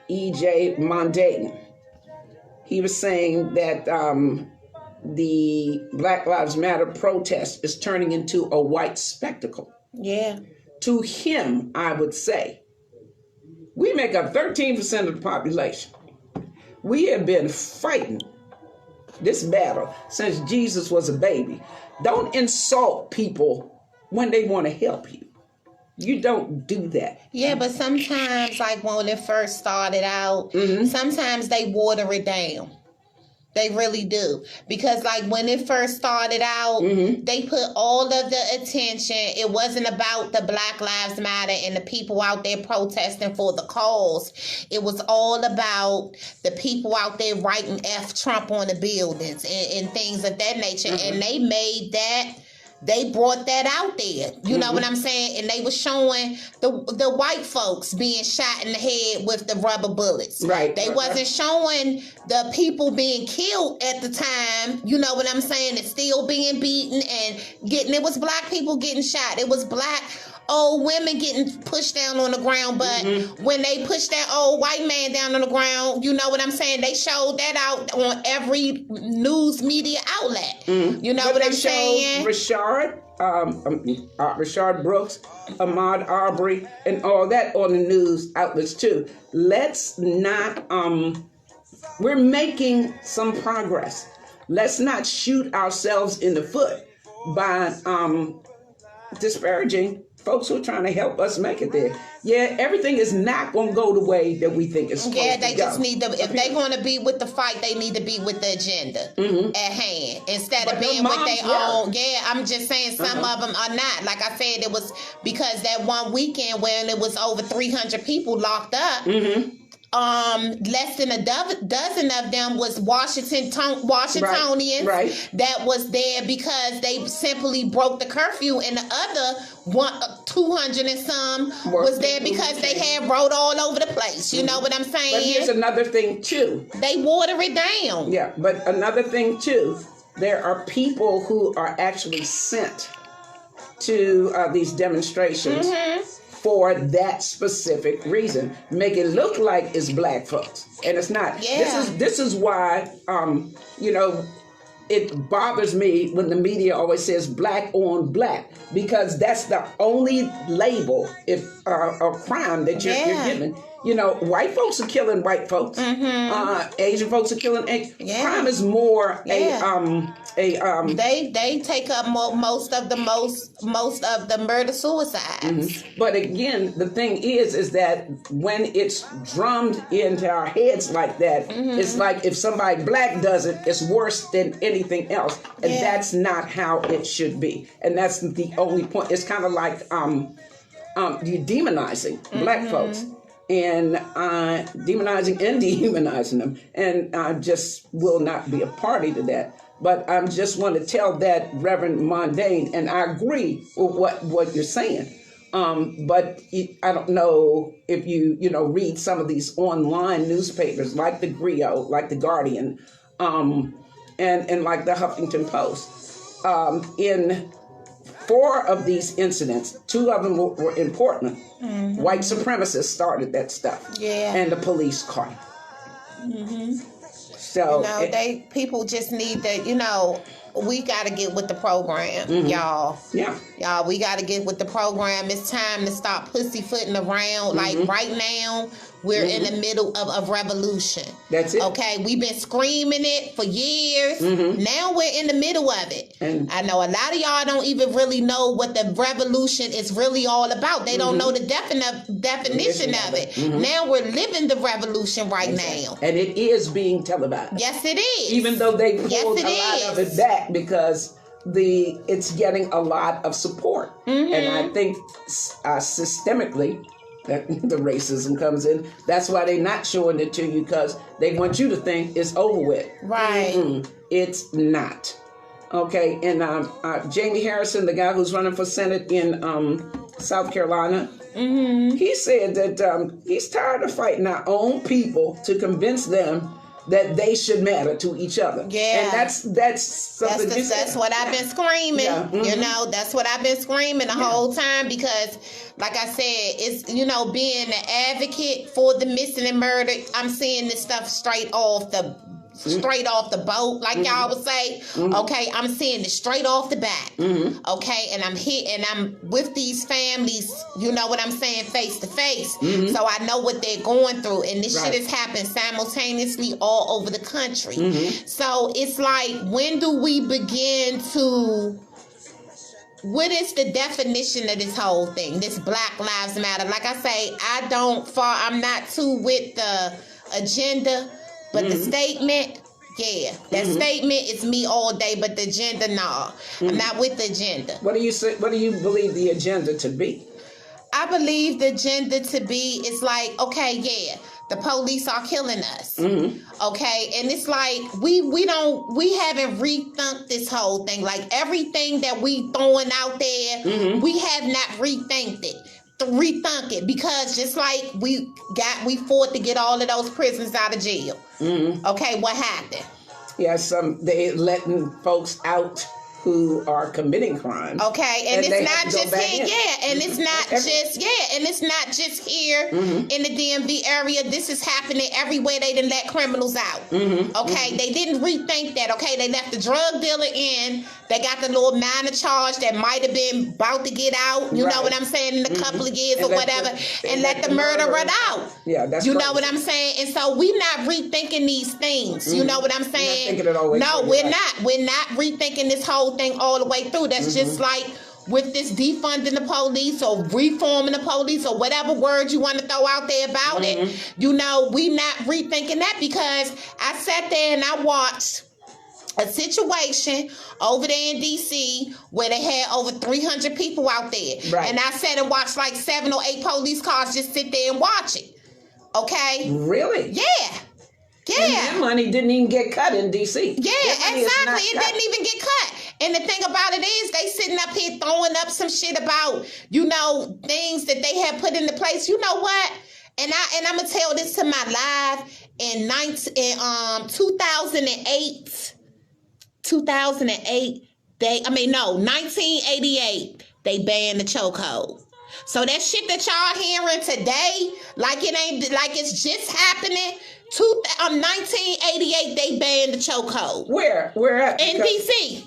E.J. Mondale. He was saying that the Black Lives Matter protest is turning into a white spectacle. Yeah. To him, I would say, we make up 13% of the population. We have been fighting this battle since Jesus was a baby. Don't insult people when they want to help you. You don't do that. Yeah, but sometimes, like when it first started out, sometimes they water it down. They really do. Because like when it first started out, they put all of the attention. It wasn't about the Black Lives Matter and the people out there protesting for the cause. It was all about the people out there writing F Trump on the buildings and things of that nature. And they made that. They brought that out there. You know what I'm saying? And they were showing the white folks being shot in the head with the rubber bullets. Right. They wasn't showing the people being killed at the time. You know what I'm saying? It's still being beaten and it was black people getting shot. It was black old women getting pushed down on the ground. But when they pushed that old white man down on the ground, you know what I'm saying? They showed that out on every news media outlet. You know what I'm saying? Rashard Brooks, Ahmaud Arbery, and all that on the news outlets too. Let's not, we're making some progress. Let's not shoot ourselves in the foot by disparaging folks who are trying to help us make it there. Yeah, everything is not going to go the way that we think it's supposed to go. Yeah, they just need to, if they're going to be with the fight, they need to be with the agenda at hand instead of being with their own. Yeah, I'm just saying some of them are not. Like I said, it was because that one weekend when it was over 300 people locked up, less than a dozen of them was Washingtonians that was there because they simply broke the curfew, and the other 200 and some was there because they had road all over the place. You know what I'm saying? But here's another thing too. They water it down. Yeah, but another thing too, there are people who are actually sent to these demonstrations for that specific reason. Make it look like it's black folks, and it's not. Yeah. This is why it bothers me when the media always says black on black, because that's the only label or crime that you're given. You know, white folks are killing white folks. Asian folks are killing Asian. Crime is more They take up most of the murder suicides. But again, the thing is that when it's drummed into our heads like that, it's like if somebody black does it, it's worse than anything else, and that's not how it should be. And that's the only point. It's kind of like you're demonizing black folks. And demonizing and dehumanizing them. And I just will not be a party to that. But I just want to tell that Reverend Mondane, and I agree with what you're saying. But I don't know if you read some of these online newspapers like the Griot, like the Guardian, and like the Huffington Post. In 4 of these incidents, 2 of them were in Portland. White supremacists started that stuff. Yeah. And the police caught them. So people just need to, we got to get with the program, y'all. Yeah. Y'all, we got to get with the program. It's time to stop pussyfooting around. Like right now, we're in the middle of a revolution. That's it. Okay, we've been screaming it for years. Now we're in the middle of it. And I know a lot of y'all don't even really know what the revolution is really all about. They don't know the definition of it. Now we're living the revolution right now. And it is being televised. Yes, it is. Even though they pulled a lot of it back because it's getting a lot of support. And I think systemically, that the racism comes in. That's why they're not showing it to you, because they want you to think it's over with. Right. It's not. Okay. And Jamie Harrison, the guy who's running for Senate in South Carolina, he said that he's tired of fighting our own people to convince them that they should matter to each other. Yeah. And that's something. That's what I've been screaming. Yeah. That's what I've been screaming the whole time, because like I said, it's, being an advocate for the missing and murdered, I'm seeing this stuff straight off the straight off the boat, like y'all would say. Okay, I'm seeing it straight off the bat. Okay, and I'm here and I'm with these families, you know what I'm saying, face to face. So I know what they're going through, and this shit has happened simultaneously all over the country. So it's like, when do we begin to... What is the definition of this whole thing? This Black Lives Matter. Like I say, I'm not too with the agenda, but the statement, that statement is me all day, but the agenda, nah. I'm not with the agenda. What do you say? What do you believe the agenda to be? I believe the agenda to be is like, okay, the police are killing us. Okay, and it's like we haven't rethunk this whole thing. Like, everything that we throwing out there, we have not rethink it, because just like we fought to get all of those prisoners out of jail. Okay, what happened? Yeah, they letting folks out who are committing crimes. Okay, and it's not just here, and it's not just here in the DMV area. This is happening everywhere. They didn't let criminals out. Okay, they didn't rethink that. Okay, they left the drug dealer in. They got the little minor charge that might have been about to get out. You know what I'm saying, in a couple of years or whatever, and let the murderer out. Yeah, that's you know what I'm saying. And so we're not rethinking these things. You know what I'm saying? We're not thinking it all the way through. We're not. We're not rethinking this whole thing all the way through. That's just like with this defunding the police or reforming the police or whatever word you want to throw out there about it. You know, we not rethinking that, because I sat there and I watched a situation over there in DC where they had over 300 people out there. And I sat and watched like 7 or 8 police cars just sit there and watch it. Okay? Really? Yeah. And that money didn't even get cut in DC. Yeah, exactly. It didn't even get cut. And the thing about it is, they sitting up here throwing up some shit about, you know, things that they have put into place. You know what? And I'm gonna tell this to my live in 2008. 1988, they banned the chokehold. So that shit that y'all hearing today, like it ain't, like it's just happening. 1988, they banned the chokehold. Where at? In DC.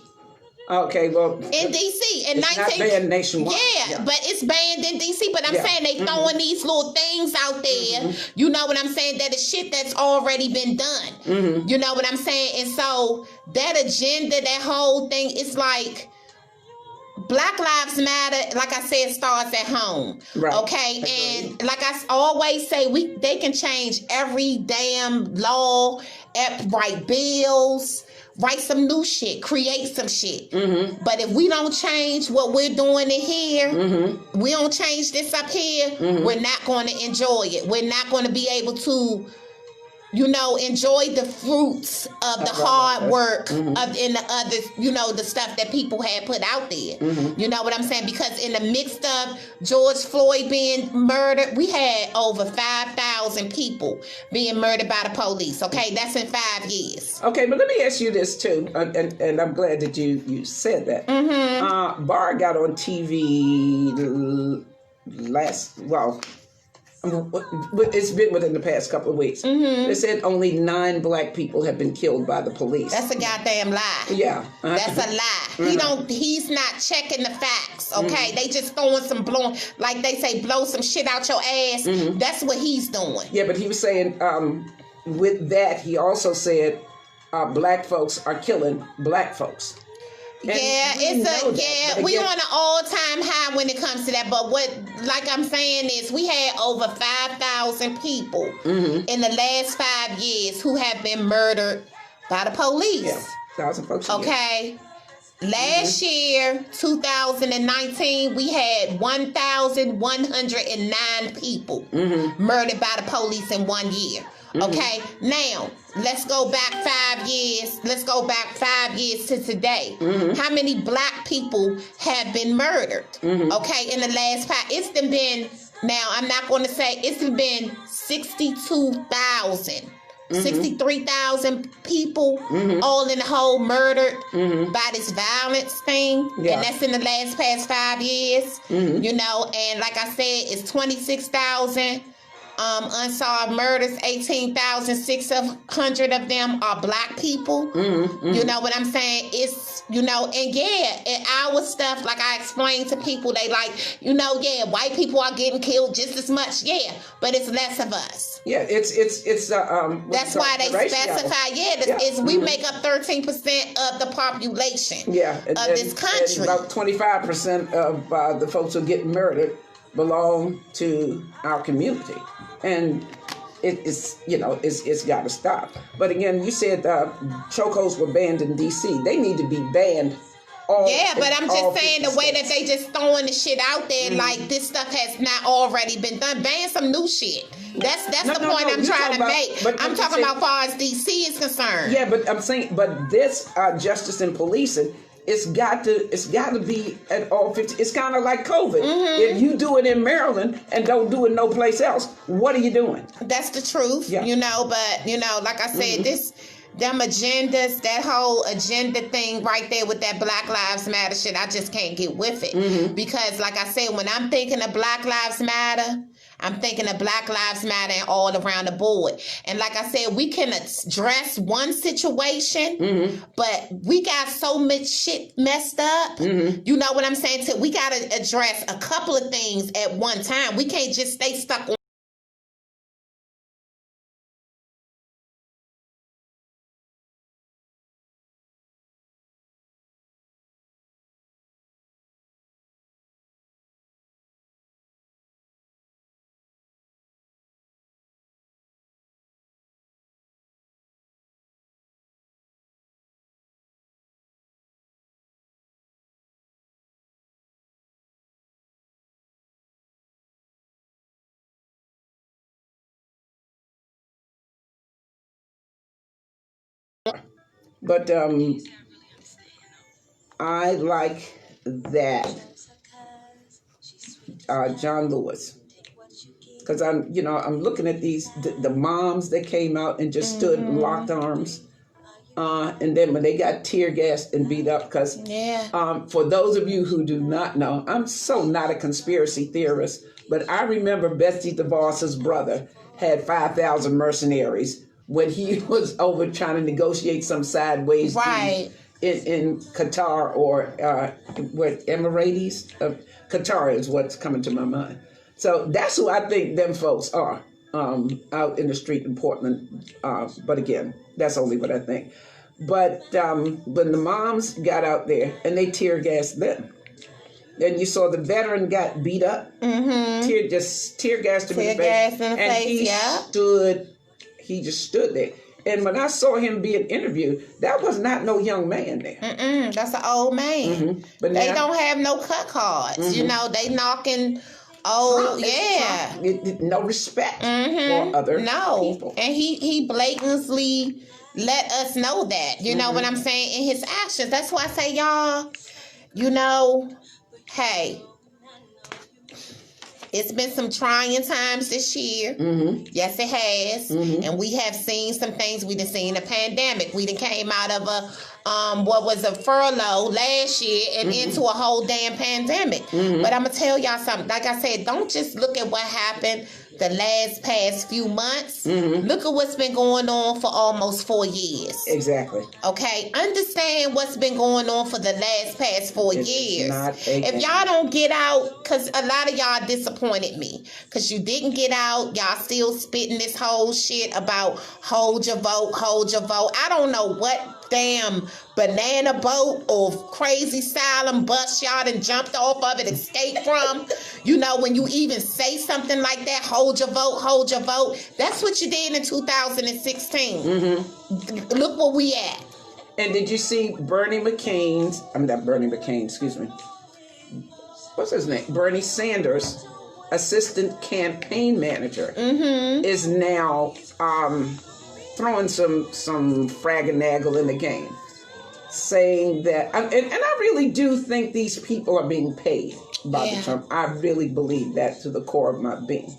Okay, well, in DC in it's not banned nationwide. Yeah, but it's banned in DC. But I'm saying they throwing these little things out there. You know what I'm saying? That is shit that's already been done. You know what I'm saying? And so that agenda, that whole thing, it's like Black Lives Matter. Like I said, starts at home. Right. Okay, and like I always say, they can change every damn law, write bills. Write some new shit, create some shit. But if we don't change what we're doing in here, we don't change this up here, we're not going to enjoy it. We're not going to be able to, you know, enjoy the fruits of the hard work of in the other, you know, the stuff that people had put out there. You know what I'm saying? Because in the midst of George Floyd being murdered, we had over 5,000 people being murdered by the police. Okay, that's in 5 years. Okay, but let me ask you this too, and I'm glad that you said that. Barr got on TV it's been within the past couple of weeks. They said only 9 black people have been killed by the police. That's a goddamn lie. Yeah. That's a lie. He's not checking the facts, okay? They just throwing like they say, blow some shit out your ass. That's what he's doing. Yeah, but he was saying, with that, he also said, black folks are killing black folks. And we on an all-time high when it comes to that. But what, like I'm saying, is we had over 5,000 people in the last 5 years who have been murdered by the police. Yeah, 1,000 folks. Okay. Last year, 2019, we had 1,109 people murdered by the police in 1 year. Okay, now let's go back 5 years. Let's go back 5 years to today. How many black people have been murdered? Okay, in the last 5, it's been, now I'm not going to say, it's been 62,000. 63,000 people all in the whole murdered by this violence thing. And that's in the past 5 years. You know, and like I said, it's 26,000 unsolved murders, 18,600 of them are Black people. You know what I'm saying? It's, you know, and yeah, and our stuff, like I explained to people, they like, you know, yeah, white people are getting killed just as much, yeah, but it's less of us. Yeah, it's That's why they specify, is we make up 13% of the population of this country. And about 25% of the folks who get murdered belong to our community. And it's got to stop. But again, you said chokeholds were banned in D.C. They need to be banned. But I'm just saying the way that they just throwing the shit out there, like this stuff has not already been done. Ban some new shit. That's the point I'm trying to make. I'm talking about far as DC is concerned. Yeah, but I'm saying, but this justice and policing, it's got to be at all 50. It's kind of like COVID. If you do it in Maryland and don't do it no place else, what are you doing? That's the truth. You know, but you know, like I said, them agendas, that whole agenda thing right there with that Black Lives Matter shit, I just can't get with it. Because like I said, when I'm thinking of Black Lives Matter, I'm thinking of Black Lives Matter and all around the board. And like I said, we can address one situation, but we got so much shit messed up. You know what I'm saying? So we got to address a couple of things at one time. We can't just stay stuck on But I like that John Lewis, because I'm looking at the moms that came out and just stood in locked arms, and then when they got tear gassed and beat up, because for those of you who do not know, I'm so not a conspiracy theorist, but I remember Betsy DeVos's brother had 5,000 mercenaries when he was over trying to negotiate some sideways deal in Qatar or what, Emirates? Qatar is what's coming to my mind. So that's who I think them folks are out in the street in Portland. But again, that's only what I think. But when the moms got out there and they tear gassed them, then you saw the veteran got beat up, tear gassed him in the face, and he just stood there. And when I saw him being interviewed, that was not no young man there. That's an old man. But they don't have no cut cards. You know, they knocking old, no respect for other people. And he blatantly let us know that. You know what I'm saying? In his actions. That's why I say, y'all, you know, hey, it's been some trying times this year. Yes, it has. And we have seen some things. We done seen a pandemic. We done came out of a furlough last year and into a whole damn pandemic. But I'm going to tell y'all something. Like I said, don't just look at what happened the past few months. Look at what's been going on for almost 4 years. Exactly. Okay? Understand what's been going on for the past 4 years. If y'all don't get out, because a lot of y'all disappointed me, because you didn't get out, y'all still spitting this whole shit about hold your vote. I don't know what damn banana boat or crazy asylum bus y'all done jumped off of it, escaped from. You know, when you even say something like that, hold your vote. That's what you did in 2016. Look where we at. And did you see Bernie Sanders' assistant campaign manager is now throwing some frag-a-naggle in the game, saying that, and I really do think these people are being paid by the Trump. I really believe that to the core of my being.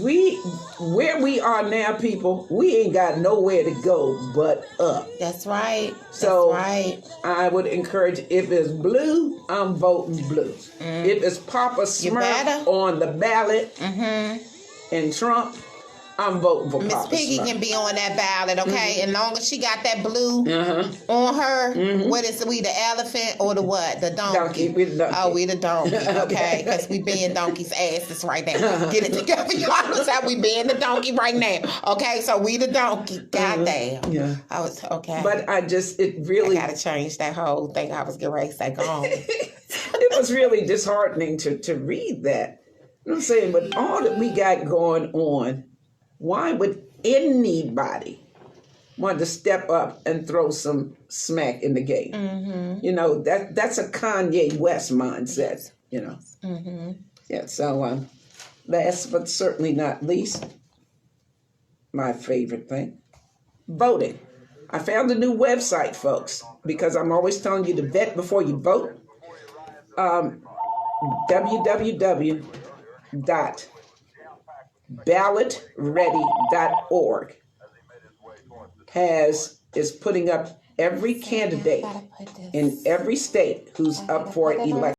where we are now, people, we ain't got nowhere to go but up. That's right. So That's right. I would encourage, if it's blue, I'm voting blue. If it's Papa Smurf on the ballot and Trump, I'm voting for Miss Papa Piggy Smurf. can be on that ballot, okay? As long as she got that blue on her, what is it? We the elephant or the what? The donkey. We the donkey. Oh, we the donkey, okay? Because we being donkey's asses right now. Get it together, y'all. That's how we being the donkey right now, okay? So we the donkey. Goddamn. Yeah. I was okay. But I really gotta change that whole thing. I was getting ready to say, go on. it was really disheartening to read that. You know what I'm saying? But all that we got going on, why would anybody want to step up and throw some smack in the game? You know, that's a Kanye West mindset, you know. Yeah, so last but certainly not least, my favorite thing, voting. I found a new website, folks, because I'm always telling you to vet before you vote. www.ballotready.org is putting up every candidate in every state who's up for election.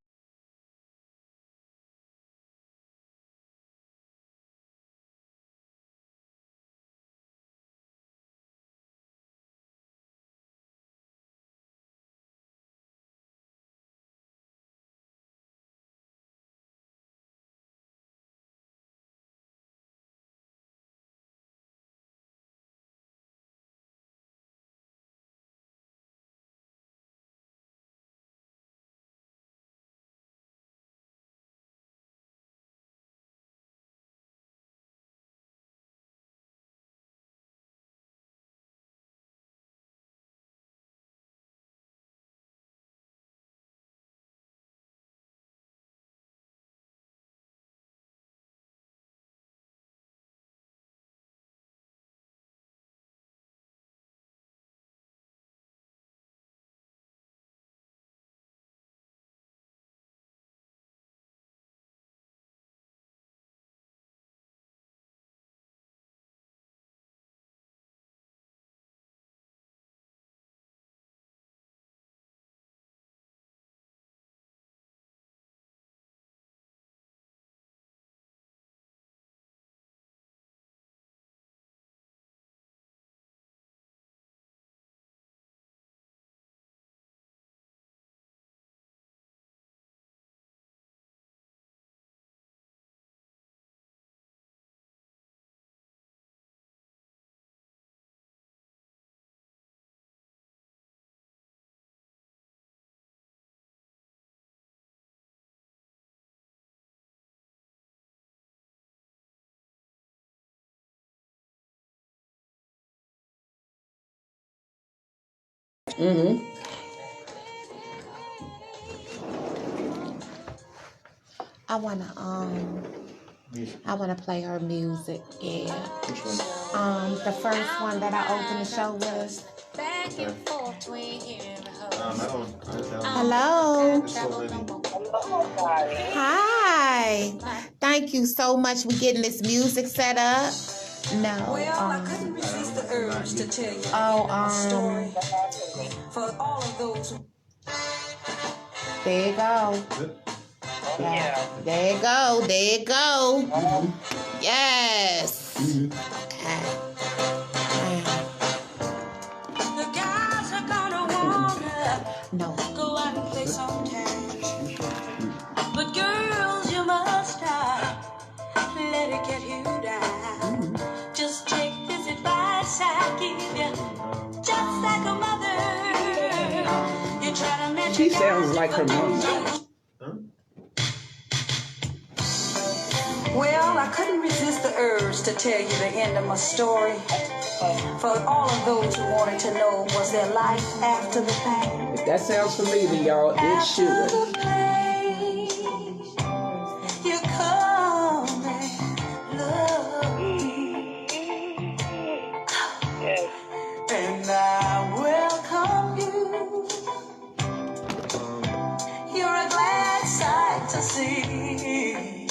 I wanna play her music. Yeah. Which one? The first one that I opened the show with. Hello. It's so many. Hi. Thank you so much. We're getting this music set up. No. Well, I couldn't resist the urge to tell you a story for all of those who... There you go. Yeah. There you go. There you go. Yes. Okay. The guys are gonna wanna go out and play some tag. But girls, you must not let it get you down. Just take this advice I give you, just like a mother. You try to mention. She sounds like her mom. Well, I couldn't resist the urge to tell you the end of my story. For all of those who wanted to know, was there life after the pain? If that sounds familiar, y'all, it should. You come and love me, and I welcome you. You're a glad sight to see.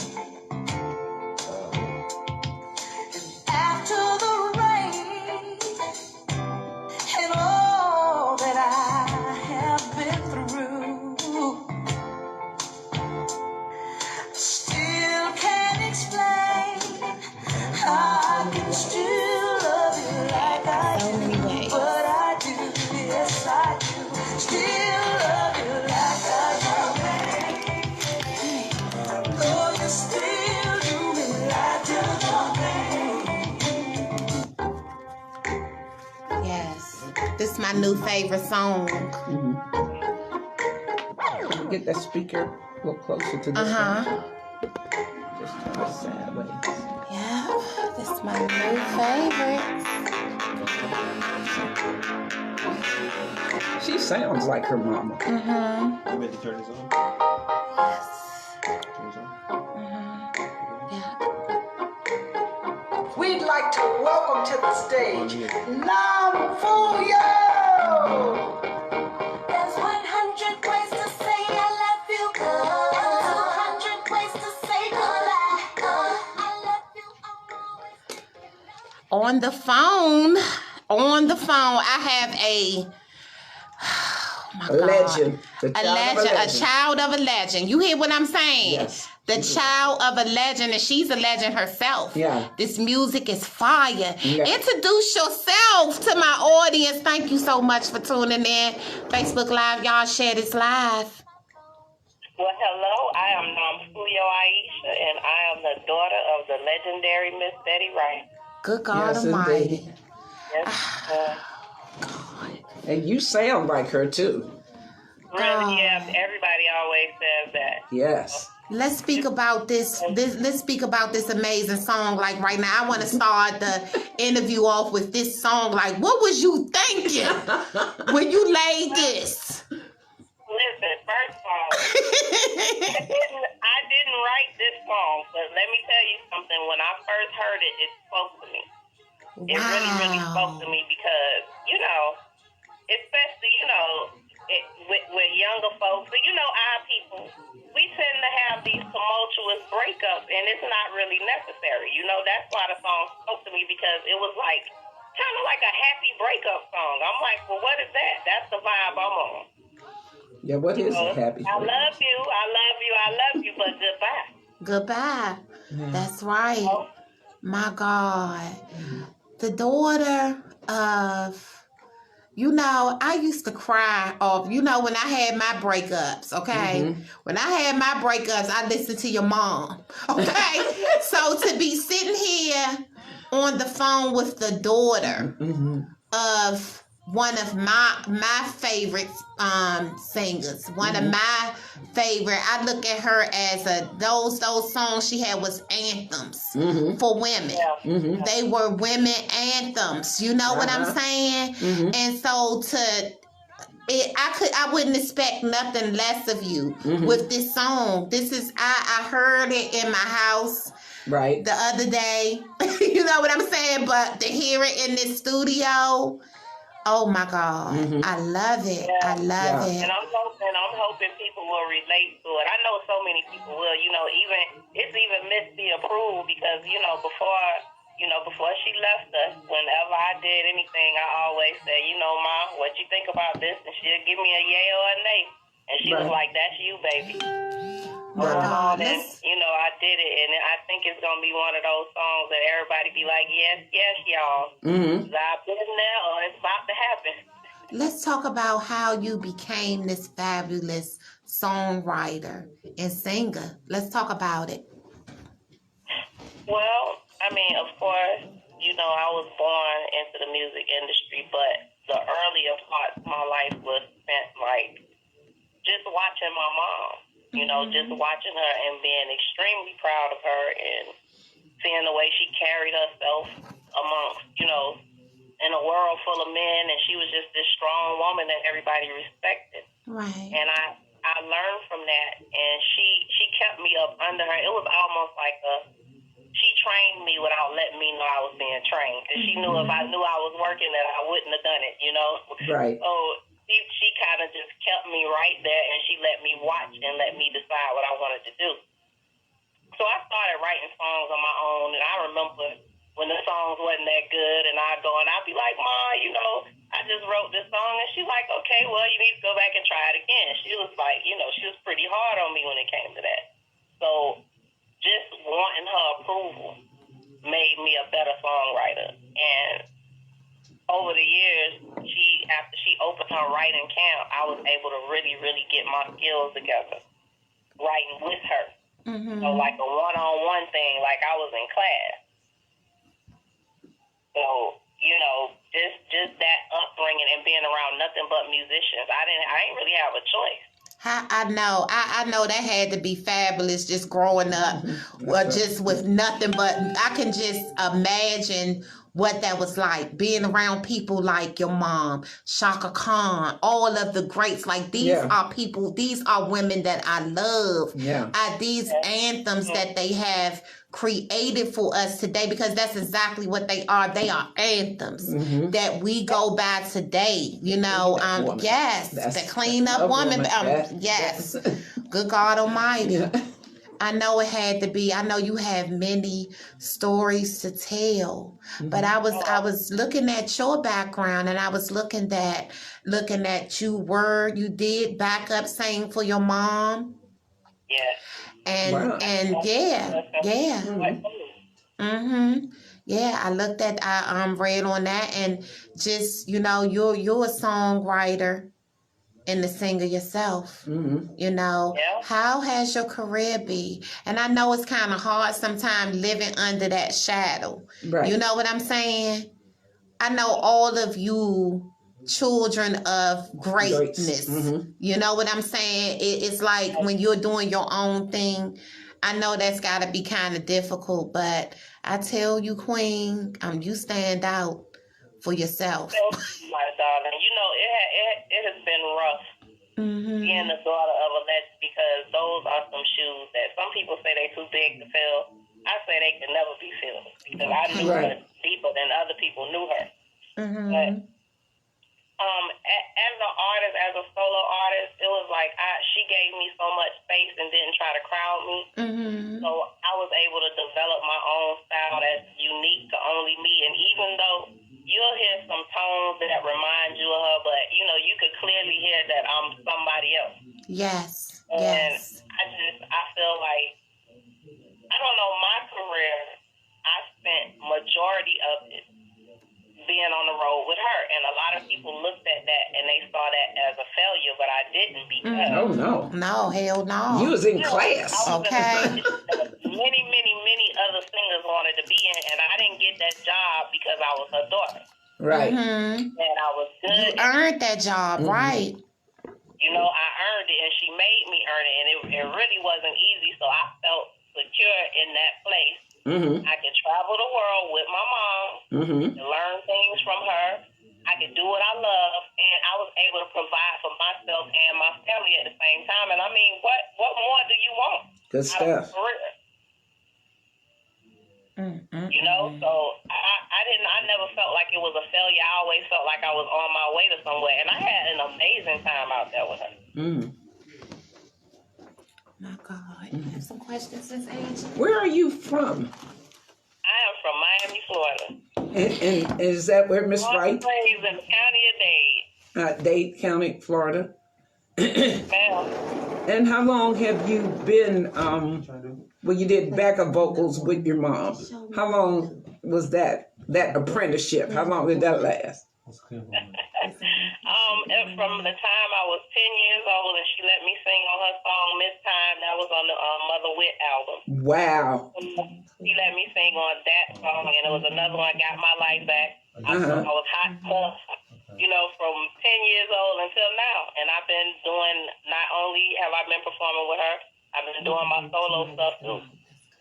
my new favorite song. Can you get that speaker a little closer to this one? Just turn it sideways. Yeah, this is my new favorite. She sounds like her mama. You meant to turn this on? Yes. Turn this on? Yeah. We'd like to welcome to the stage Namphuyo. There's 100 ways to say I love you, and 200 ways to say goodbye. I love you, I'm always On the phone, I have A legend. The a child of a legend. You hear what I'm saying? Yes. The child of a legend, and she's a legend herself. Yeah. This music is fire. Yeah. Introduce yourself to my audience. Thank you so much for tuning in. Facebook Live, y'all share this live. Well, hello. I am Namphuyo Aisha, and I am the daughter of the legendary Miss Betty Wright. Good God Yes, Almighty. indeed. Yes, And you sound like her too. really, yeah. Everybody always says that. Yes. Let's speak about this. Let's speak about this amazing song. Like right now, I want to start the interview off with this song. Like, what was you thinking when you laid this? Listen, first of all, I didn't write this song, but let me tell you something. When I first heard it, it spoke to me. It really spoke to me because, especially, with younger folks, our people, we tend to have these tumultuous breakups, and it's not really necessary. That's why the song spoke to me, because it was like, kind of like a happy breakup song. I'm like, well, what is that? That's the vibe I'm on. Yeah, what is a happy I break? love you, but goodbye. Goodbye. That's right. My God. The daughter of, I used to cry off, when I had my breakups, okay? When I had my breakups, I listened to your mom, okay? So to be sitting here on the phone with the daughter of one of my favorite singers, one of my favorite, I look at her as those songs she had was anthems for women. They were women anthems, you know what I'm saying? And so I wouldn't expect nothing less of you with this song. This is, I heard it in my house Right. the other day, you know what I'm saying? But to hear it in this studio, oh my God, I love it. I love it. And I'm hoping people will relate to it. I know so many people will. It's even Misty approved, because before she left us, whenever I did anything, I always say, Ma, what you think about this? And she'll give me a yay or a nay. And she was like, that's you, baby. My God, And, I did it, and I think it's going to be one of those songs that everybody be like, yes, yes, y'all. I've been there, or it's about to happen. let's talk about how you became this fabulous songwriter and singer. Let's talk about it. Well, of course, I was born into the music industry, but the earlier parts of my life was spent, just watching my mom. Just watching her and being extremely proud of her, and seeing the way she carried herself amongst, in a world full of men, and she was just this strong woman that everybody respected. Right. And I learned from that, and she kept me up under her. It was almost like she trained me without letting me know I was being trained, because she knew if I knew I was working that I wouldn't have done it, Right. So she kind of just kept me right there, and she let me watch and let me decide what I wanted to do. So I started writing songs on my own, and I remember when the songs wasn't that good, and I'd be like, Ma, I just wrote this song, and she's like, okay, well, you need to go back and try it again. She was like, she was pretty hard on me when it came to that. So just wanting her approval made me a better songwriter. And over the years, after she opened her writing camp, I was able to really, really get my skills together, writing with her. So like a one-on-one thing, like I was in class. So, just that upbringing and being around nothing but musicians. I didn't really have a choice. I know that had to be fabulous just growing up, well, just with nothing but, I can just imagine what that was like, being around people like your mom, Shaka Khan, all of the greats. Like, these are people, these are women that I love. These anthems that they have created for us today, because that's exactly what they are. They are anthems that we go by today. You know, yes, the clean up woman. Yes, good God Almighty. I know it had to be. I know you have many stories to tell, but I was looking at your background, and I was looking at you did backup sing for your mom. And I looked at, I read on that, and just, you know, you're a songwriter and the singer yourself. You know, how has your career been? And I know it's kind of hard sometimes living under that shadow. You know what I'm saying? I know all of you children of greatness. You know what I'm saying? It's like when you're doing your own thing, I know that's got to be kind of difficult, but I tell you, Queen, you stand out for yourself. My darling, you know, it has been rough being the daughter of a legend, because those are some shoes that some people say they too big to fill. I say they can never be filled, because I knew her deeper than other people knew her. But as an artist, as a solo artist, it was like she gave me so much space and didn't try to crowd me. So I was able to develop my own style that's unique to only me. And even though you'll hear some tones that remind you of her, but you know, you could clearly hear that I'm somebody else. And I feel like, I don't know, my career, I spent majority of it being on the road with her, and a lot of people looked at that and they saw that as a failure, but I didn't, because hell no, you was in class. Many other singers wanted to be in, and I didn't get that job because I was her daughter. And I was good. You earned that job, right? You know, I earned it, and she made me earn it, and it really wasn't easy, so I felt secure in that place. I could travel the world with my mom and learn things from her. I could do what I love, and I was able to provide for myself and my family at the same time. And I mean, what more do you want? Good stuff. You know, so I never felt like it was a failure. I always felt like I was on my way to somewhere, and I had an amazing time out there with her. My God, you have some questions, Miss Angel? Where are you from? I am from Miami, Florida. And is that where Miss Wright? In the county of Dade. Dade County, Florida. Ma'am. And how long have you been, well, you did backup vocals with your mom. How long was that apprenticeship? How long did that last? From the time I was 10 years old, and she let me sing on her song Miss Time. That was on the Mother Wit album. Wow. She let me sing on that song, and it was another one, Got My Life Back. I was hot stuff, you know, from 10 years old until now. And I've been doing, not only have I been performing with her, I've been doing my solo stuff too.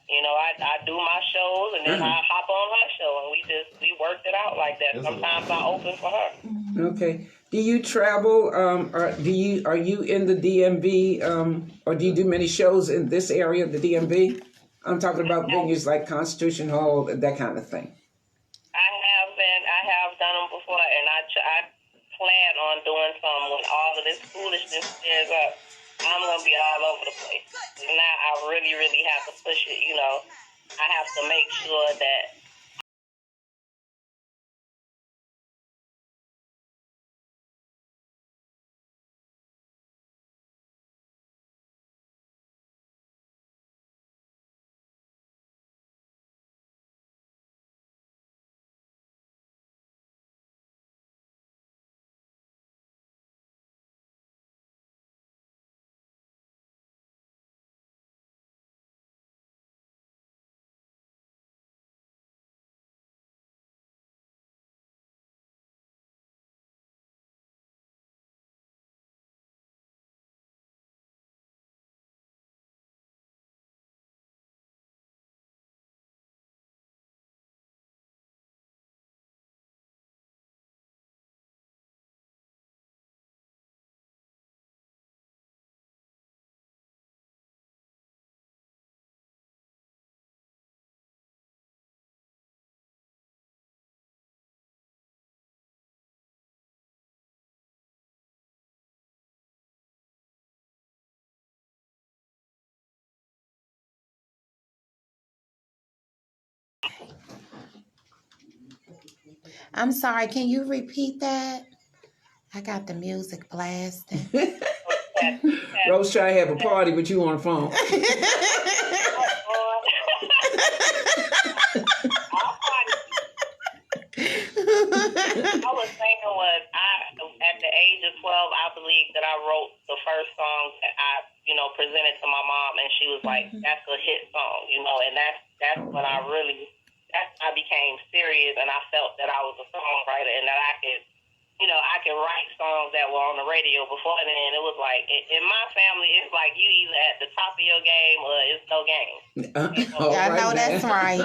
You know, I do my shows, and then I hop on her show, and we worked it out like that. Sometimes I open for her. Okay. Do you travel, or are you in the DMV, or do you do many shows in this area, the DMV? I'm talking about venues like Constitution Hall, that kind of thing. I have done them before, and I plan on doing some when all of this foolishness clears up. I'm going to be all over the place. Now I really, really have to push it, you know. I have to make sure that I'm sorry, can you repeat that? I got the music blasting. Rose trying to have a party with you on the phone. I was thinking at the age of 12, I believe that I wrote the first song that I, presented to my mom, and she was like, that's a hit song, and that's when I became serious, and I felt that I was a songwriter and that I could write songs that were on the radio. Before then, it was like, in my family, it's like you either at the top of your game or it's no game. I know that's right.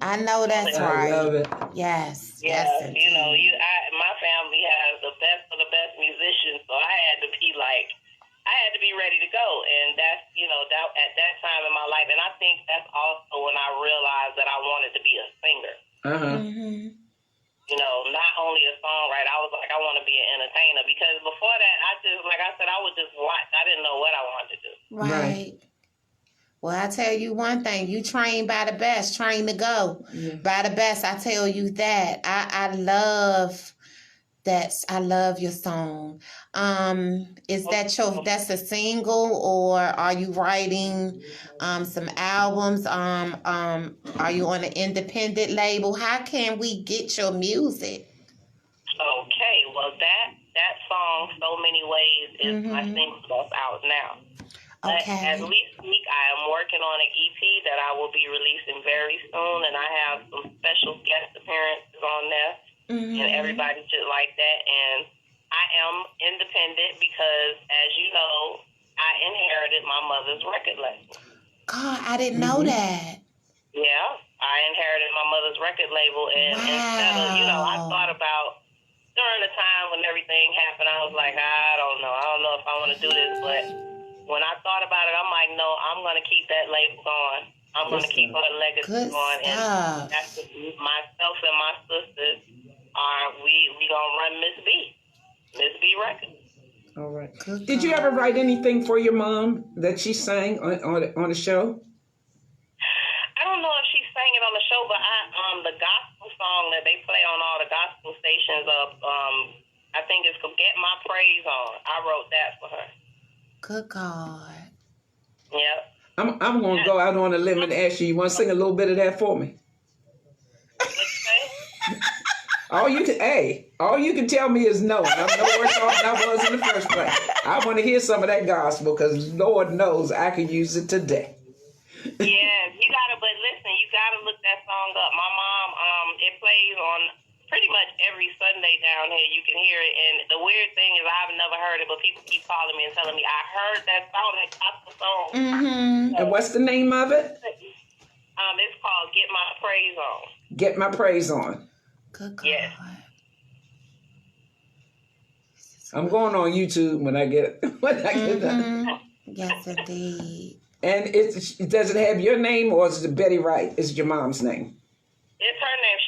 I know that's right. I love it. Yes. Yeah, Yes, indeed. My family has the best of the best musicians, so I had to be ready to go, and that's that at that time in my life, and I think that's also when I realized that I wanted to be a singer. Mm-hmm. Not only a songwriter. I was like, I want to be an entertainer, because before that, I would just watch. I didn't know what I wanted to do. Right. Well, I tell you one thing, you train by the best, train to go by the best. I tell you that. I love that. I love your song. Is that that's a single, or are you writing some albums? Are you on an independent label? How can we get your music? Okay, well that song, So Many Ways, is my single that's out now. Okay. As we speak, I am working on an EP that I will be releasing very soon, and I have some special guest appearances on there, and everybody should like that. And I am independent because, as you know, I inherited my mother's record label. God, I didn't know that. Yeah, I inherited my mother's record label, and instead of, I thought about, during the time when everything happened, I was like, I don't know if I want to do this, but when I thought about it, I'm like, no, I'm going to keep that label going. I'm going to keep her legacy going. And that's myself and my sisters we going to run Miss B Records. All right. Did you ever write anything for your mom that she sang on the show? I don't know if she sang it on the show, but the gospel song that they play on all the gospel stations I think it's Get My Praise On. I wrote that for her. Good God. Yep. I'm going to go out on a limb and ask you. You want to sing a little bit of that for me? What'd you say? All you can tell me is no. I'm no worse off than I was in the first place. I want to hear some of that gospel, because Lord knows I could use it today. Yeah, but listen, you gotta look that song up. My mom, it plays on pretty much every Sunday down here. You can hear it, and the weird thing is I've never heard it, but people keep calling me and telling me I heard that song, that gospel song. And what's the name of it? It's called Get My Praise On. Get My Praise On. Good God. Yes. I'm going on YouTube when I get done. Yes, indeed. And does it have your name, or is it Betty Wright? Is it your mom's name? It's her name.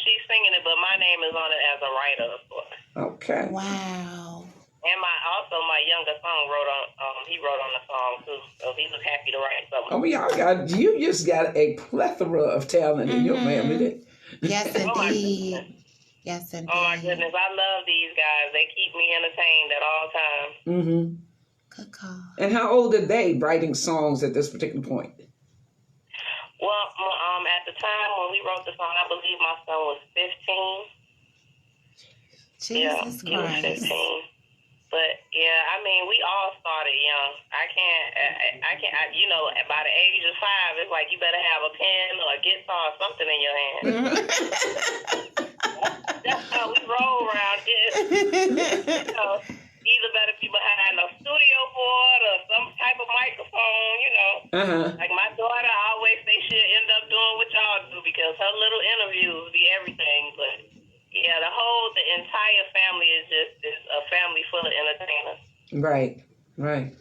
She's singing it, but my name is on it as a writer, of course. Okay. Wow. And my younger son wrote on the song too, so he was happy to write something. Oh, you just got a plethora of talent in your family. Yes, indeed. Yes, indeed. Oh my goodness, I love these guys. They keep me entertained at all times. Mm-hmm. Good call. And how old are they writing songs at this particular point? Well, at the time when we wrote the song, I believe my son was 15. Jesus He was Christ. 15. But yeah, I mean, we all started young. I can't. By the age of 5, it's like you better have a pen or a guitar or something in your hand. That's how we roll around here. Either better be behind a studio board or some type of microphone. Like my daughter, I always say she'll end up doing what y'all do, because her little interviews be everything. But yeah, the entire family is a family full of entertainers. Right.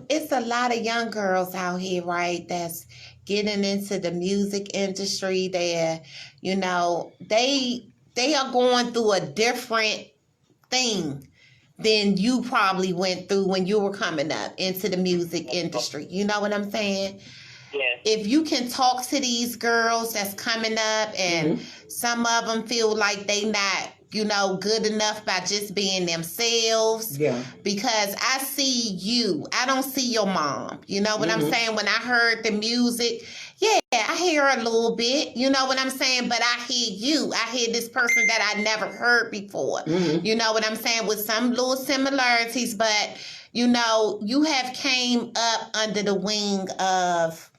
It's a lot of young girls out here, right, that's getting into the music industry. They're, they are going through a different thing than you probably went through when you were coming up into the music industry. You know what I'm saying? Yes. if you can talk to these girls that's coming up, and some of them feel like they not, you know, good enough by just being themselves. Yeah. Because I see you. I don't see your mom. You know what I'm saying? When I heard the music, yeah, I hear a little bit. You know what I'm saying? But I hear you. I hear this person that I never heard before. You know what I'm saying? With some little similarities, but you know, you have came up under the wing of,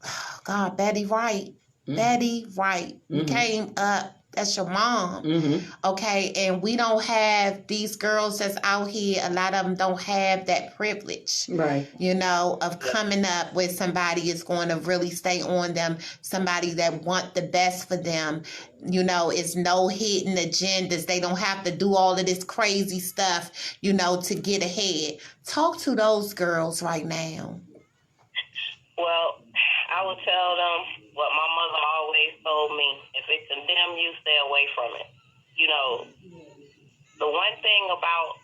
oh God, Betty Wright. Betty Wright. You came up. That's your mom. Okay, and we don't have these girls that's out here. A lot of them don't have that privilege. Right. You know, of coming up with somebody is going to really stay on them. Somebody that want the best for them. You know, it's no hidden agendas. They don't have to do all of this crazy stuff, you know, to get ahead. Talk to those girls right now. Well, I would tell them what my mother always told me. If it condemns you, stay away from it. You know, the one thing about